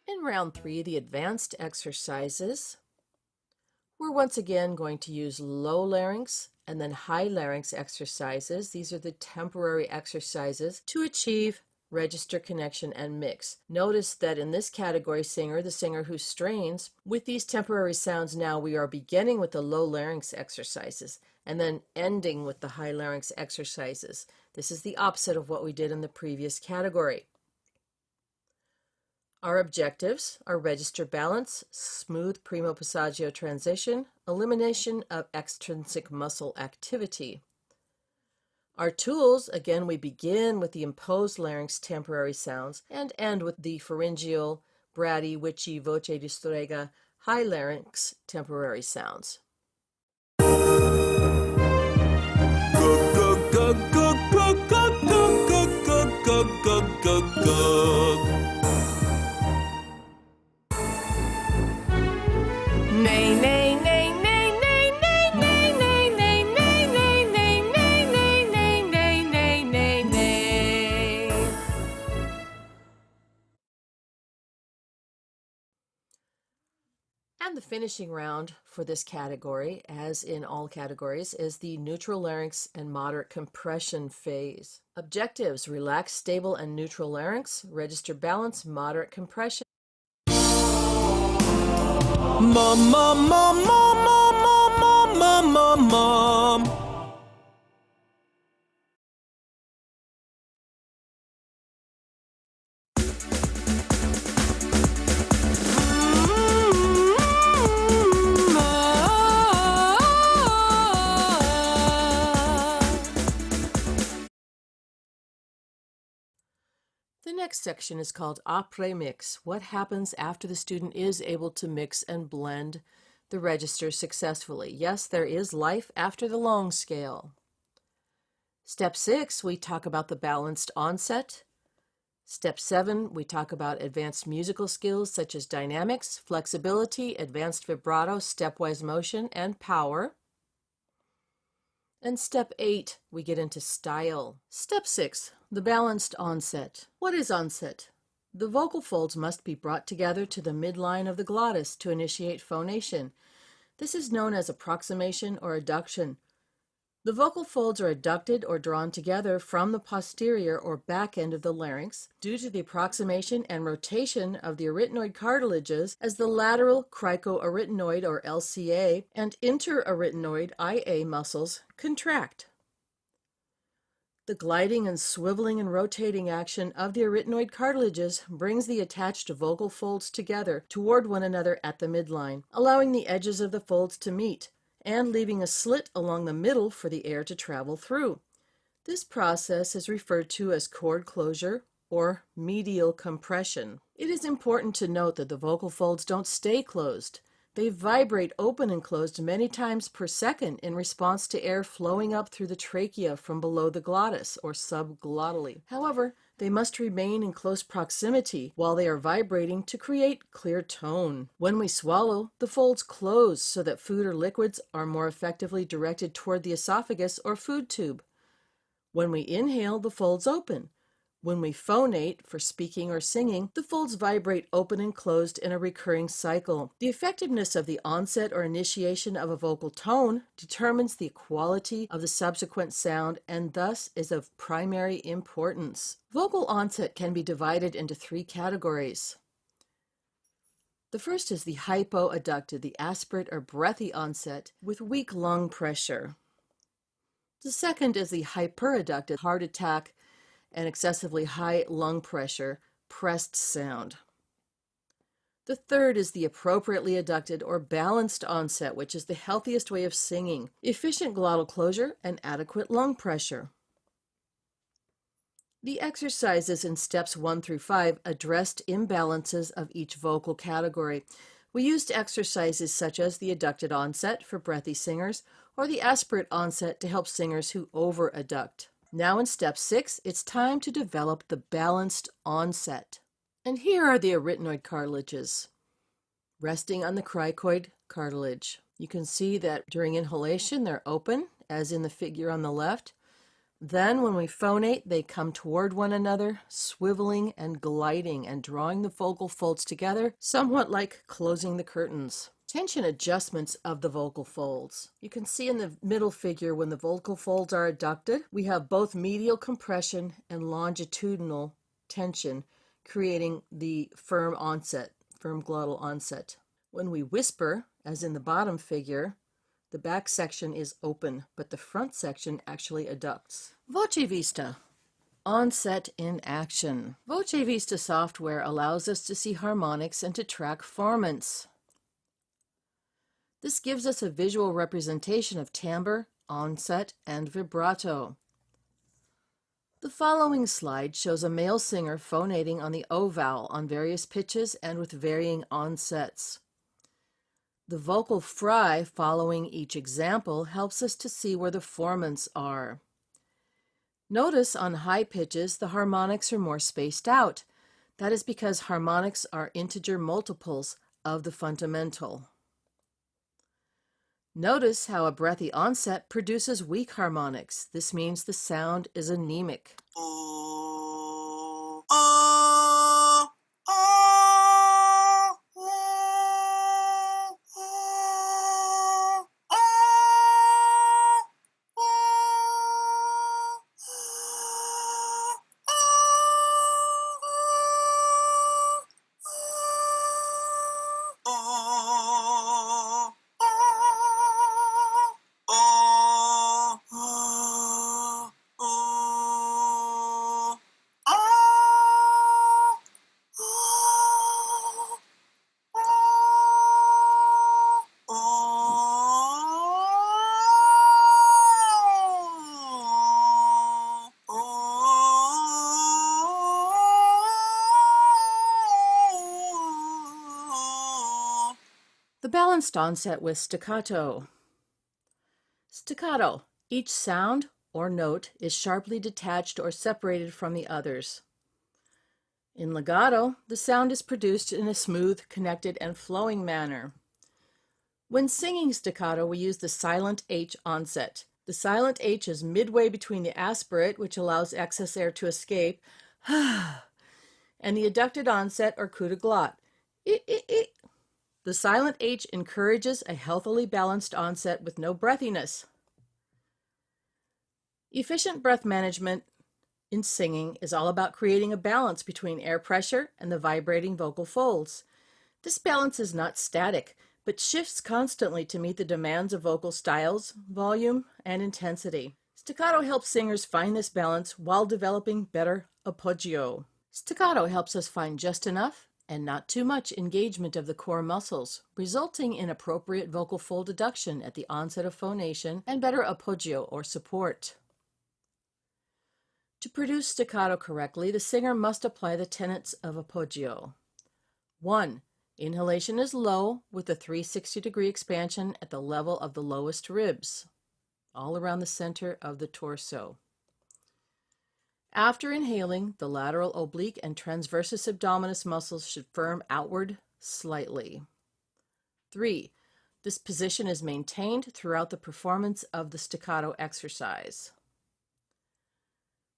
In round 3, the advanced exercises, we're once again going to use low larynx and then high larynx exercises. These are the temporary exercises to achieve register connection and mix. Notice that in this category singer, the singer who strains, with these temporary sounds now we are beginning with the low larynx exercises and then ending with the high larynx exercises. This is the opposite of what we did in the previous category. Our objectives are register balance, smooth primo passaggio transition, elimination of extrinsic muscle activity. Our tools, again, we begin with the imposed larynx temporary sounds and end with the pharyngeal, bratty, witchy, voce di strega, high larynx temporary sounds. Go, go, go, go, go, go, go, go, go, go, go, go. Nay, nay, nay, nay, nay, nay, nay, nay, nay, nay, nay, nay, nay, nay, nay, nay, nay, nay. And the finishing round for this category, as in all categories, is the neutral larynx and moderate compression phase. Objectives: relax, stable, and neutral larynx, register balance, moderate compression. Mom, mom, mom, mom, mom, mom, mom, mom, mom. The next section is called après-mix. What happens after the student is able to mix and blend the registers successfully? Yes, there is life after the long scale. Step 6, we talk about the balanced onset. Step 7, we talk about advanced musical skills such as dynamics, flexibility, advanced vibrato, stepwise motion, and power. And step 8, we get into style. Step 6, the balanced onset. What is onset? The vocal folds must be brought together to the midline of the glottis to initiate phonation. This is known as approximation or adduction. The vocal folds are adducted or drawn together from the posterior or back end of the larynx due to the approximation and rotation of the arytenoid cartilages as the lateral cricoarytenoid or LCA and interarytenoid IA muscles contract. The gliding and swiveling and rotating action of the arytenoid cartilages brings the attached vocal folds together toward one another at the midline, allowing the edges of the folds to meet and leaving a slit along the middle for the air to travel through. This process is referred to as chord closure or medial compression. It is important to note that the vocal folds don't stay closed. They vibrate open and closed many times per second in response to air flowing up through the trachea from below the glottis or subglottally. However, they must remain in close proximity while they are vibrating to create clear tone. When we swallow, the folds close so that food or liquids are more effectively directed toward the esophagus or food tube. When we inhale, the folds open. When we phonate, for speaking or singing, the folds vibrate open and closed in a recurring cycle. The effectiveness of the onset or initiation of a vocal tone determines the quality of the subsequent sound and thus is of primary importance. Vocal onset can be divided into 3 categories. The first is the hypoadducted, the aspirate or breathy onset with weak lung pressure. The second is the hyperadducted, heart attack, and excessively high lung pressure, pressed sound. The third is the appropriately adducted or balanced onset, which is the healthiest way of singing, efficient glottal closure, and adequate lung pressure. The exercises in steps 1 through 5 addressed imbalances of each vocal category. We used exercises such as the adducted onset for breathy singers or the aspirate onset to help singers who over-adduct. Now in step 6, it's time to develop the balanced onset. And here are the arytenoid cartilages, resting on the cricoid cartilage. You can see that during inhalation, they're open, as in the figure on the left. Then when we phonate, they come toward one another, swiveling and gliding and drawing the vocal folds together, somewhat like closing the curtains. Tension adjustments of the vocal folds. You can see in the middle figure when the vocal folds are adducted, we have both medial compression and longitudinal tension, creating the firm onset, firm glottal onset. When we whisper, as in the bottom figure, the back section is open, but the front section actually adducts. Voce Vista. Onset in action. Voce Vista software allows us to see harmonics and to track formants. This gives us a visual representation of timbre, onset, and vibrato. The following slide shows a male singer phonating on the O vowel on various pitches and with varying onsets. The vocal fry following each example helps us to see where the formants are. Notice on high pitches the harmonics are more spaced out. That is because harmonics are integer multiples of the fundamental. Notice how a breathy onset produces weak harmonics. This means the sound is anemic. The balanced onset with staccato. Staccato. Each sound or note is sharply detached or separated from the others. In legato, the sound is produced in a smooth, connected, and flowing manner. When singing staccato, we use the silent H onset. The silent H is midway between the aspirate, which allows excess air to escape, and the adducted onset or coup de glotte. The silent H encourages a healthily balanced onset with no breathiness. Efficient breath management in singing is all about creating a balance between air pressure and the vibrating vocal folds. This balance is not static, but shifts constantly to meet the demands of vocal styles, volume, and intensity. Staccato helps singers find this balance while developing better appoggio. Staccato helps us find just enough and not too much engagement of the core muscles, resulting in appropriate vocal fold adduction at the onset of phonation and better appoggio or support. To produce staccato correctly, the singer must apply the tenets of appoggio. 1. Inhalation is low with a 360-degree expansion at the level of the lowest ribs, all around the center of the torso. After inhaling, the lateral oblique and transversus abdominis muscles should firm outward slightly. 3. This position is maintained throughout the performance of the staccato exercise.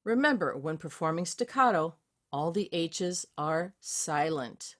Remember, when performing staccato, all the H's are silent.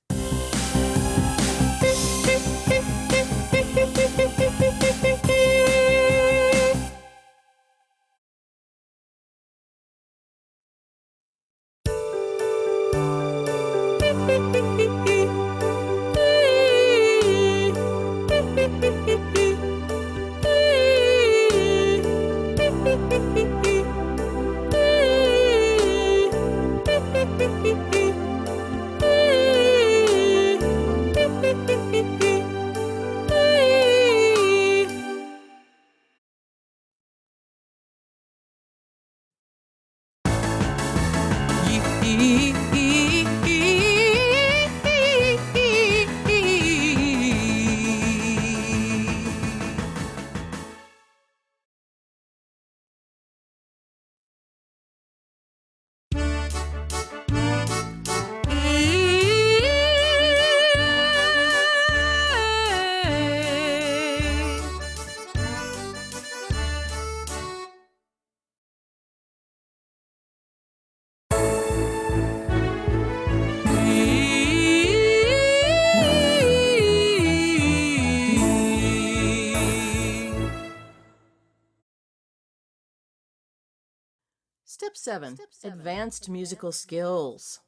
Step 7. Advanced musical skills.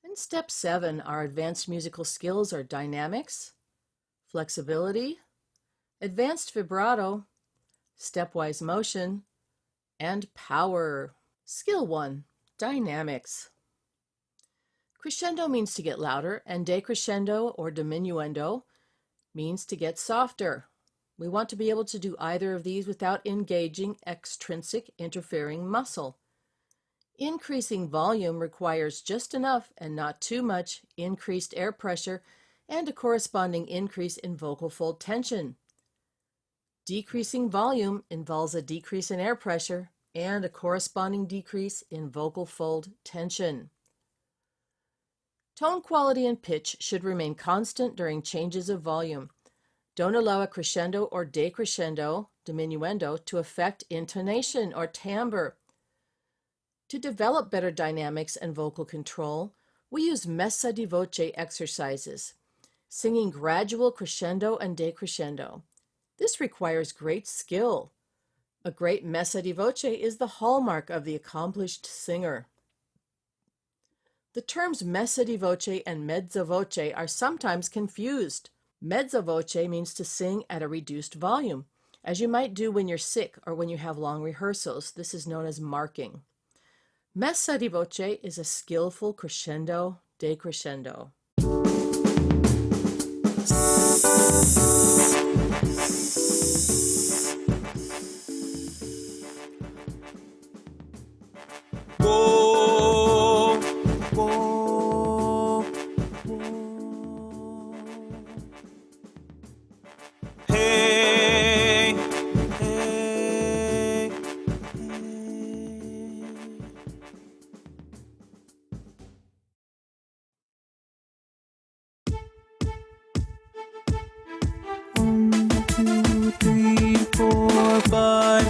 In Step 7, our advanced musical skills are dynamics, flexibility, advanced vibrato, stepwise motion, and power. Skill 1. Dynamics. Crescendo means to get louder, and decrescendo or diminuendo means to get softer. We want to be able to do either of these without engaging extrinsic interfering muscle. Increasing volume requires just enough and not too much increased air pressure and a corresponding increase in vocal fold tension. Decreasing volume involves a decrease in air pressure and a corresponding decrease in vocal fold tension. Tone quality and pitch should remain constant during changes of volume. Don't allow a crescendo or decrescendo, diminuendo, to affect intonation or timbre. To develop better dynamics and vocal control, we use messa di voce exercises, singing gradual crescendo and decrescendo. This requires great skill. A great messa di voce is the hallmark of the accomplished singer. The terms messa di voce and mezza voce are sometimes confused. Mezza voce means to sing at a reduced volume, as you might do when you're sick or when you have long rehearsals. This is known as marking. Messa di voce is a skillful crescendo, decrescendo.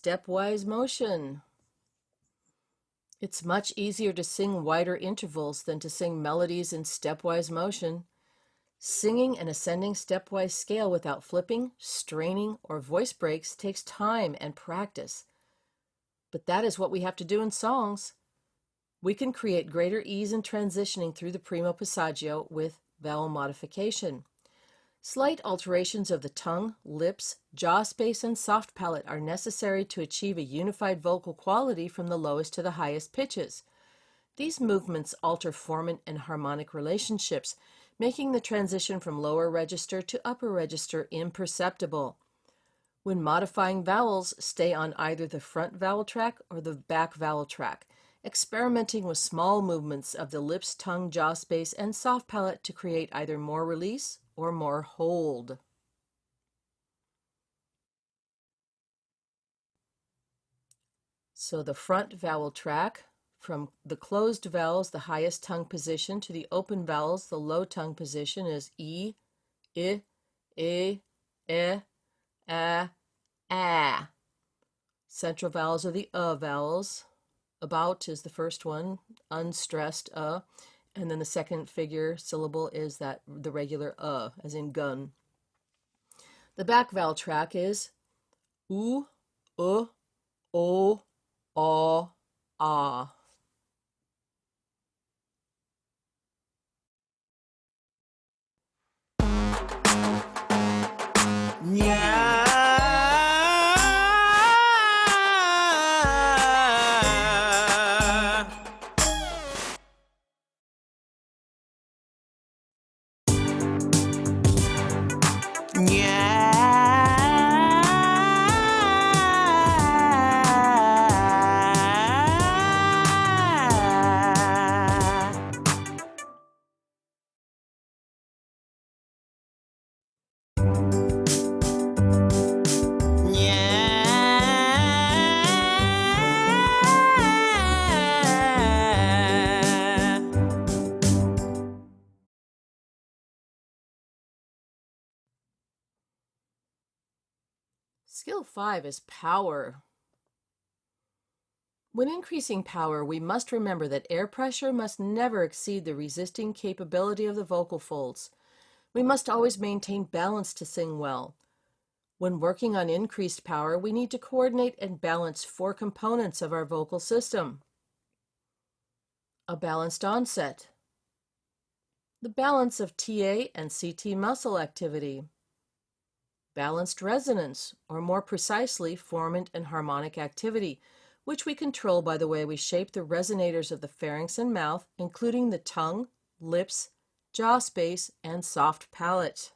stepwise motion. It's much easier to sing wider intervals than to sing melodies in stepwise motion. Singing an ascending stepwise scale without flipping, straining, or voice breaks takes time and practice. But that is what we have to do in songs. We can create greater ease in transitioning through the primo passaggio with vowel modification. Slight alterations of the tongue, lips, jaw space, and soft palate are necessary to achieve a unified vocal quality from the lowest to the highest pitches. These movements alter formant and harmonic relationships, making the transition from lower register to upper register imperceptible. When modifying vowels, stay on either the front vowel track or the back vowel track, experimenting with small movements of the lips, tongue, jaw space, and soft palate to create either more release or more hold. So the front vowel track, from the closed vowels, the highest tongue position, to the open vowels, the low tongue position, is E, I, E, A, A. Central vowels are the vowels. About is the first one, unstressed and then the second figure syllable is the regular as in gun. The back vowel track is oo, o, ah. Skill 5 is power. When increasing power, we must remember that air pressure must never exceed the resisting capability of the vocal folds. We must always maintain balance to sing well. When working on increased power, we need to coordinate and balance 4 components of our vocal system. A balanced onset, the balance of TA and CT muscle activity, balanced resonance, or more precisely, formant and harmonic activity, which we control by the way we shape the resonators of the pharynx and mouth, including the tongue, lips, jaw space, and soft palate.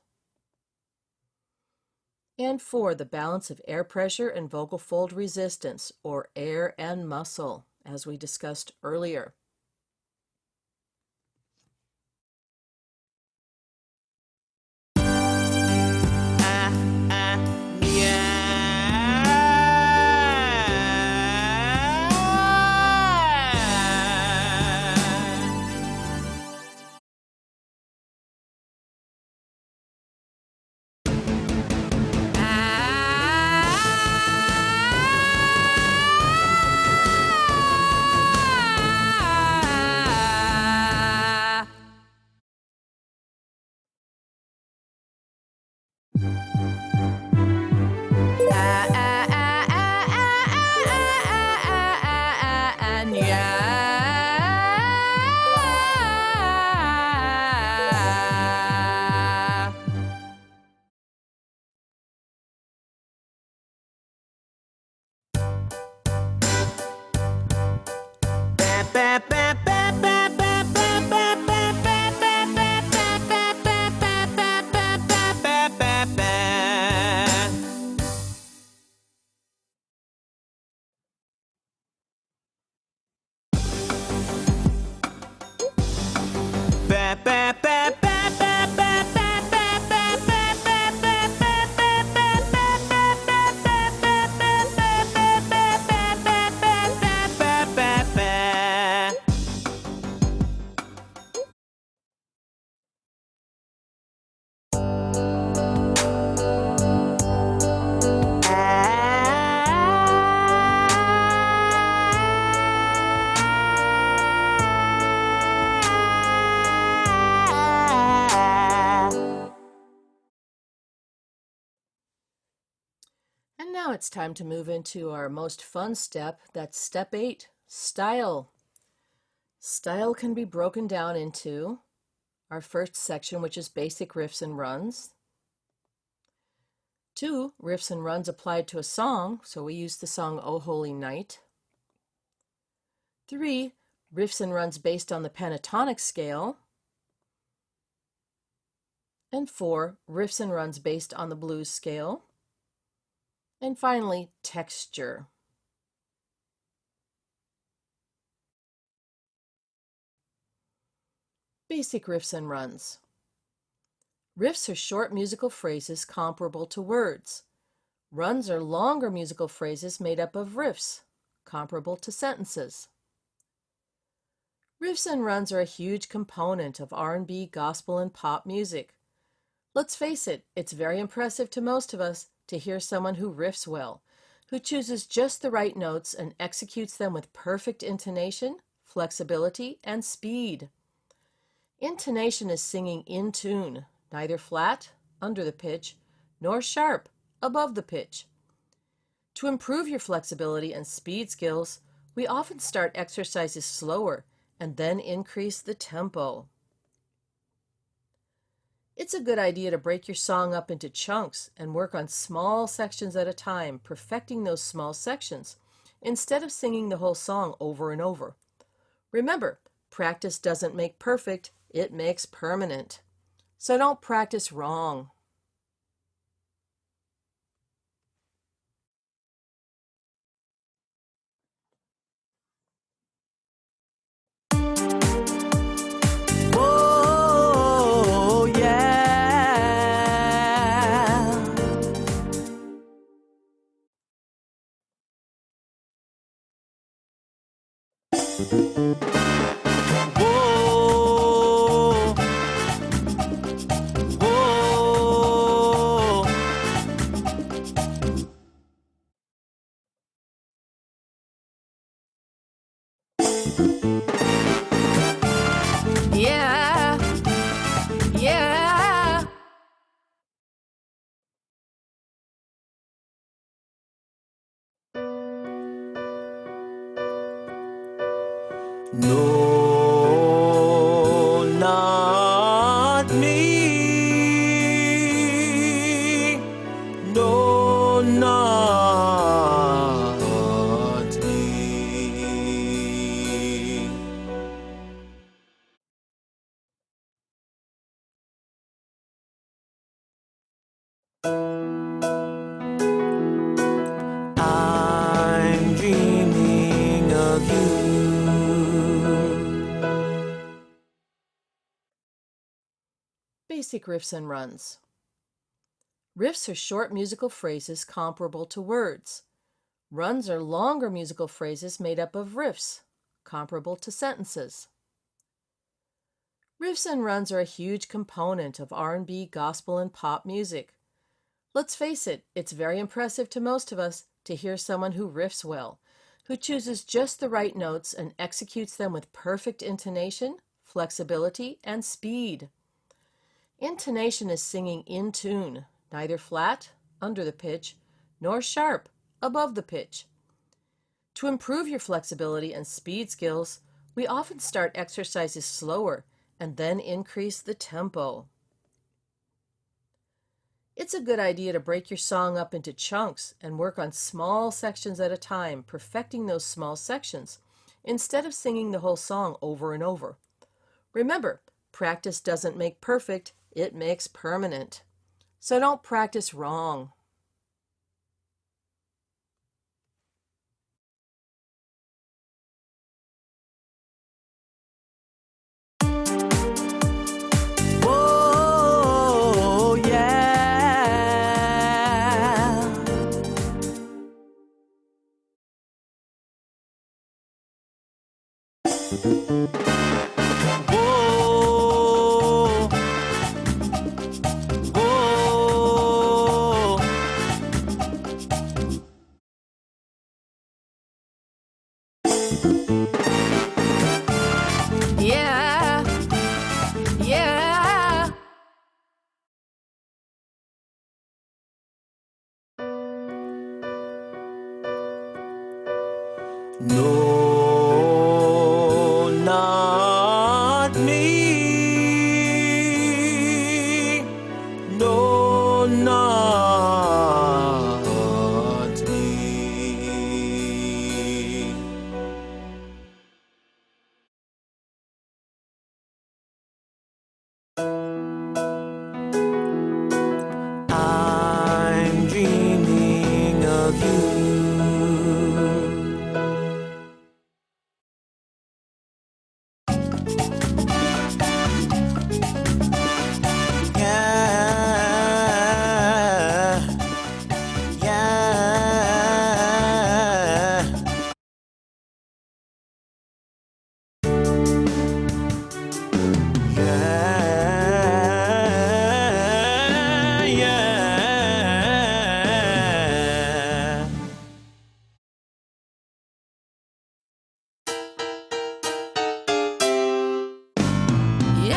And 4, the balance of air pressure and vocal fold resistance, or air and muscle, as we discussed earlier. Now it's time to move into our most fun step. That's step 8, style. Style can be broken down into our first section, which is basic riffs and runs. 2, riffs and runs applied to a song, so we use the song "O Holy Night." 3, riffs and runs based on the pentatonic scale. And 4, riffs and runs based on the blues scale. And finally, texture. Basic riffs and runs. Riffs are short musical phrases comparable to words. Runs are longer musical phrases made up of riffs, comparable to sentences. Riffs and runs are a huge component of R&B, gospel, and pop music. Let's face it, it's very impressive to most of us to hear someone who riffs well, who chooses just the right notes and executes them with perfect intonation, flexibility, and speed. Intonation is singing in tune, neither flat, under the pitch, nor sharp, above the pitch. To improve your flexibility and speed skills, we often start exercises slower and then increase the tempo. It's a good idea to break your song up into chunks and work on small sections at a time, perfecting those small sections, instead of singing the whole song over and over. Remember, practice doesn't make perfect, it makes permanent. So don't practice wrong. Whoa, yeah. Whoa, whoa. Yeah, yeah. No, not me. No, not me. I'm dreaming of you. Basic riffs and runs. Riffs are short musical phrases comparable to words. Runs are longer musical phrases made up of riffs, comparable to sentences. Riffs and runs are a huge component of R&B, gospel, and pop music. Let's face it, it's very impressive to most of us to hear someone who riffs well, who chooses just the right notes and executes them with perfect intonation, flexibility, and speed. Intonation is singing in tune, neither flat, under the pitch, nor sharp, above the pitch. To improve your flexibility and speed skills, we often start exercises slower and then increase the tempo. It's a good idea to break your song up into chunks and work on small sections at a time, perfecting those small sections, instead of singing the whole song over and over. Remember, practice doesn't make perfect, it makes permanent. So don't practice wrong. Whoa, yeah. Whoa, whoa. No, not me. No, not me. I'm dreaming of you.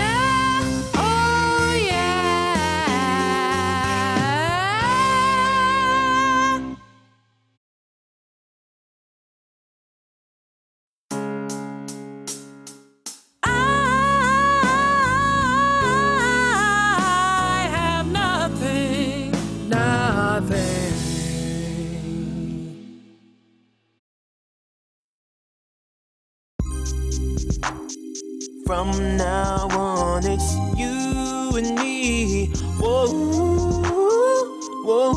Yeah, oh yeah. I have nothing, nothing. From now on, it's you and me. Whoa, whoa.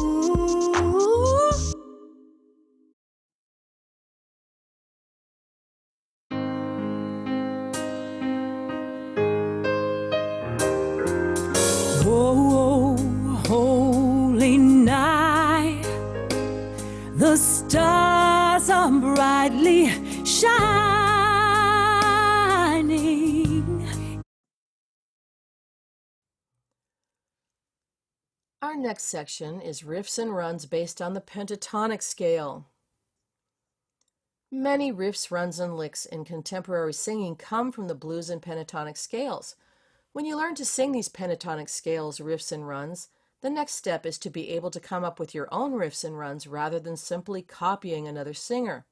Oh, holy night, the stars are brightly shining. Our next section is riffs and runs based on the pentatonic scale. Many riffs, runs, and licks in contemporary singing come from the blues and pentatonic scales. When you learn to sing these pentatonic scales, riffs, and runs, the next step is to be able to come up with your own riffs and runs rather than simply copying another singer.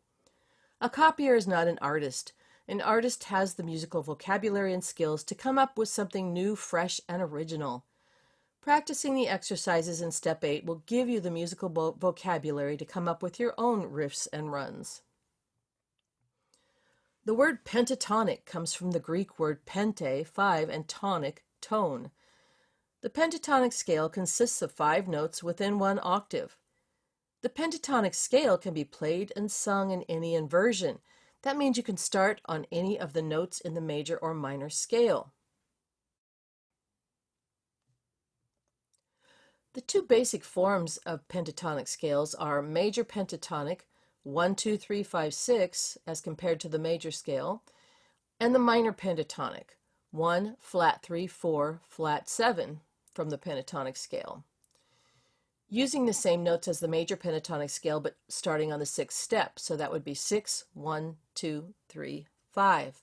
A copier is not an artist. An artist has the musical vocabulary and skills to come up with something new, fresh, and original. Practicing the exercises in Step 8 will give you the musical vocabulary to come up with your own riffs and runs. The word pentatonic comes from the Greek word pente, 5, and tonic, tone. The pentatonic scale consists of 5 notes within one octave. The pentatonic scale can be played and sung in any inversion. That means you can start on any of the notes in the major or minor scale. The 2 basic forms of pentatonic scales are major pentatonic, 1, 2, 3, 5, 6, as compared to the major scale, and the minor pentatonic, 1, flat 3, 4, flat 7, from the pentatonic scale. Using the same notes as the major pentatonic scale, but starting on the 6th step, so that would be 6, 1, 2, 3, 5.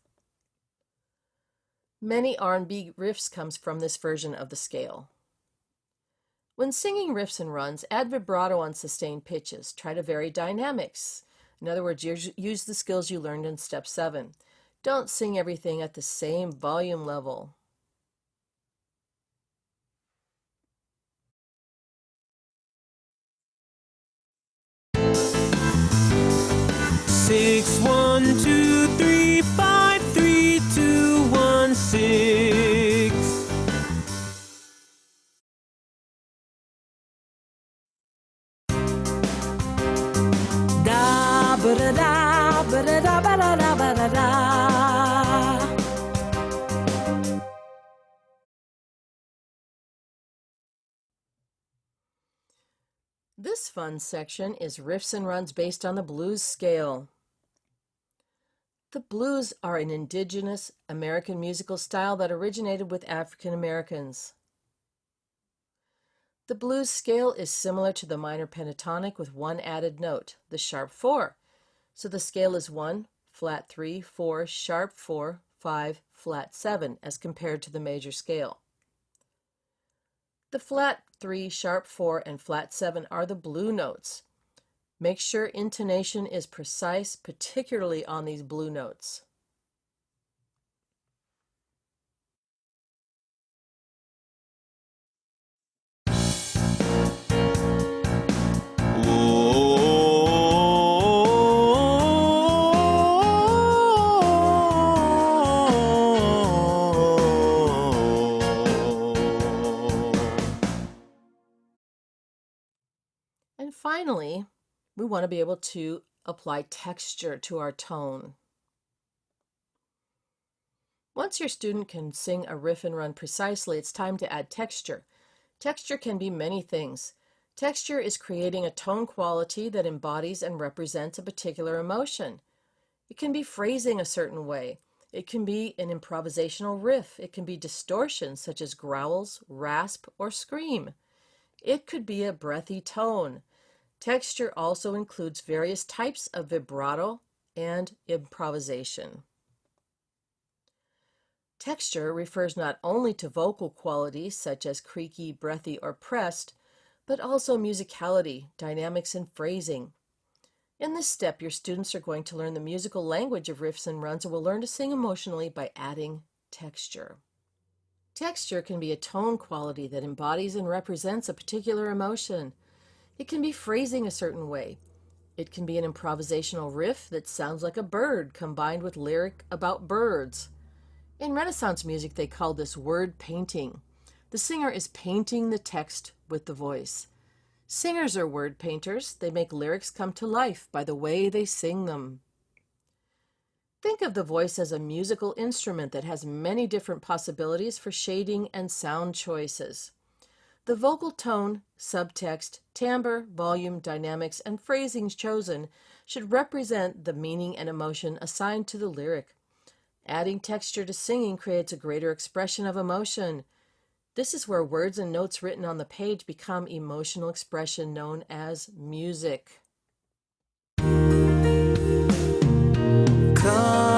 Many R&B riffs comes from this version of the scale. When singing riffs and runs, add vibrato on sustained pitches. Try to vary dynamics. In other words, use the skills you learned in Step 7. Don't sing everything at the same volume level. Six, 1, 2, 3, 5, 3, 2, 1, 6. Da ba da da ba da da ba da da ba da da. This fun section is riffs and runs based on the blues scale. The blues are an indigenous American musical style that originated with African Americans. The blues scale is similar to the minor pentatonic with one added note, the sharp 4. So the scale is 1, flat 3, 4, sharp 4, 5, flat 7, as compared to the major scale. The flat 3, sharp 4, and flat 7 are the blue notes. Make sure intonation is precise, particularly on these blue notes. And finally, we want to be able to apply texture to our tone. Once your student can sing a riff and run precisely, it's time to add texture. Texture can be many things. Texture is creating a tone quality that embodies and represents a particular emotion. It can be phrasing a certain way. It can be an improvisational riff. It can be distortion, such as growls, rasp, or scream. It could be a breathy tone. Texture also includes various types of vibrato and improvisation. Texture refers not only to vocal qualities such as creaky, breathy, or pressed, but also musicality, dynamics, and phrasing. In this step, your students are going to learn the musical language of riffs and runs and will learn to sing emotionally by adding texture. Texture can be a tone quality that embodies and represents a particular emotion. It can be phrasing a certain way. It can be an improvisational riff that sounds like a bird combined with lyric about birds. In Renaissance music, they called this word painting. The singer is painting the text with the voice. Singers are word painters. They make lyrics come to life by the way they sing them. Think of the voice as a musical instrument that has many different possibilities for shading and sound choices. The vocal tone, subtext, timbre, volume, dynamics, and phrasings chosen should represent the meaning and emotion assigned to the lyric. Adding texture to singing creates a greater expression of emotion. This is where words and notes written on the page become emotional expression known as music. Come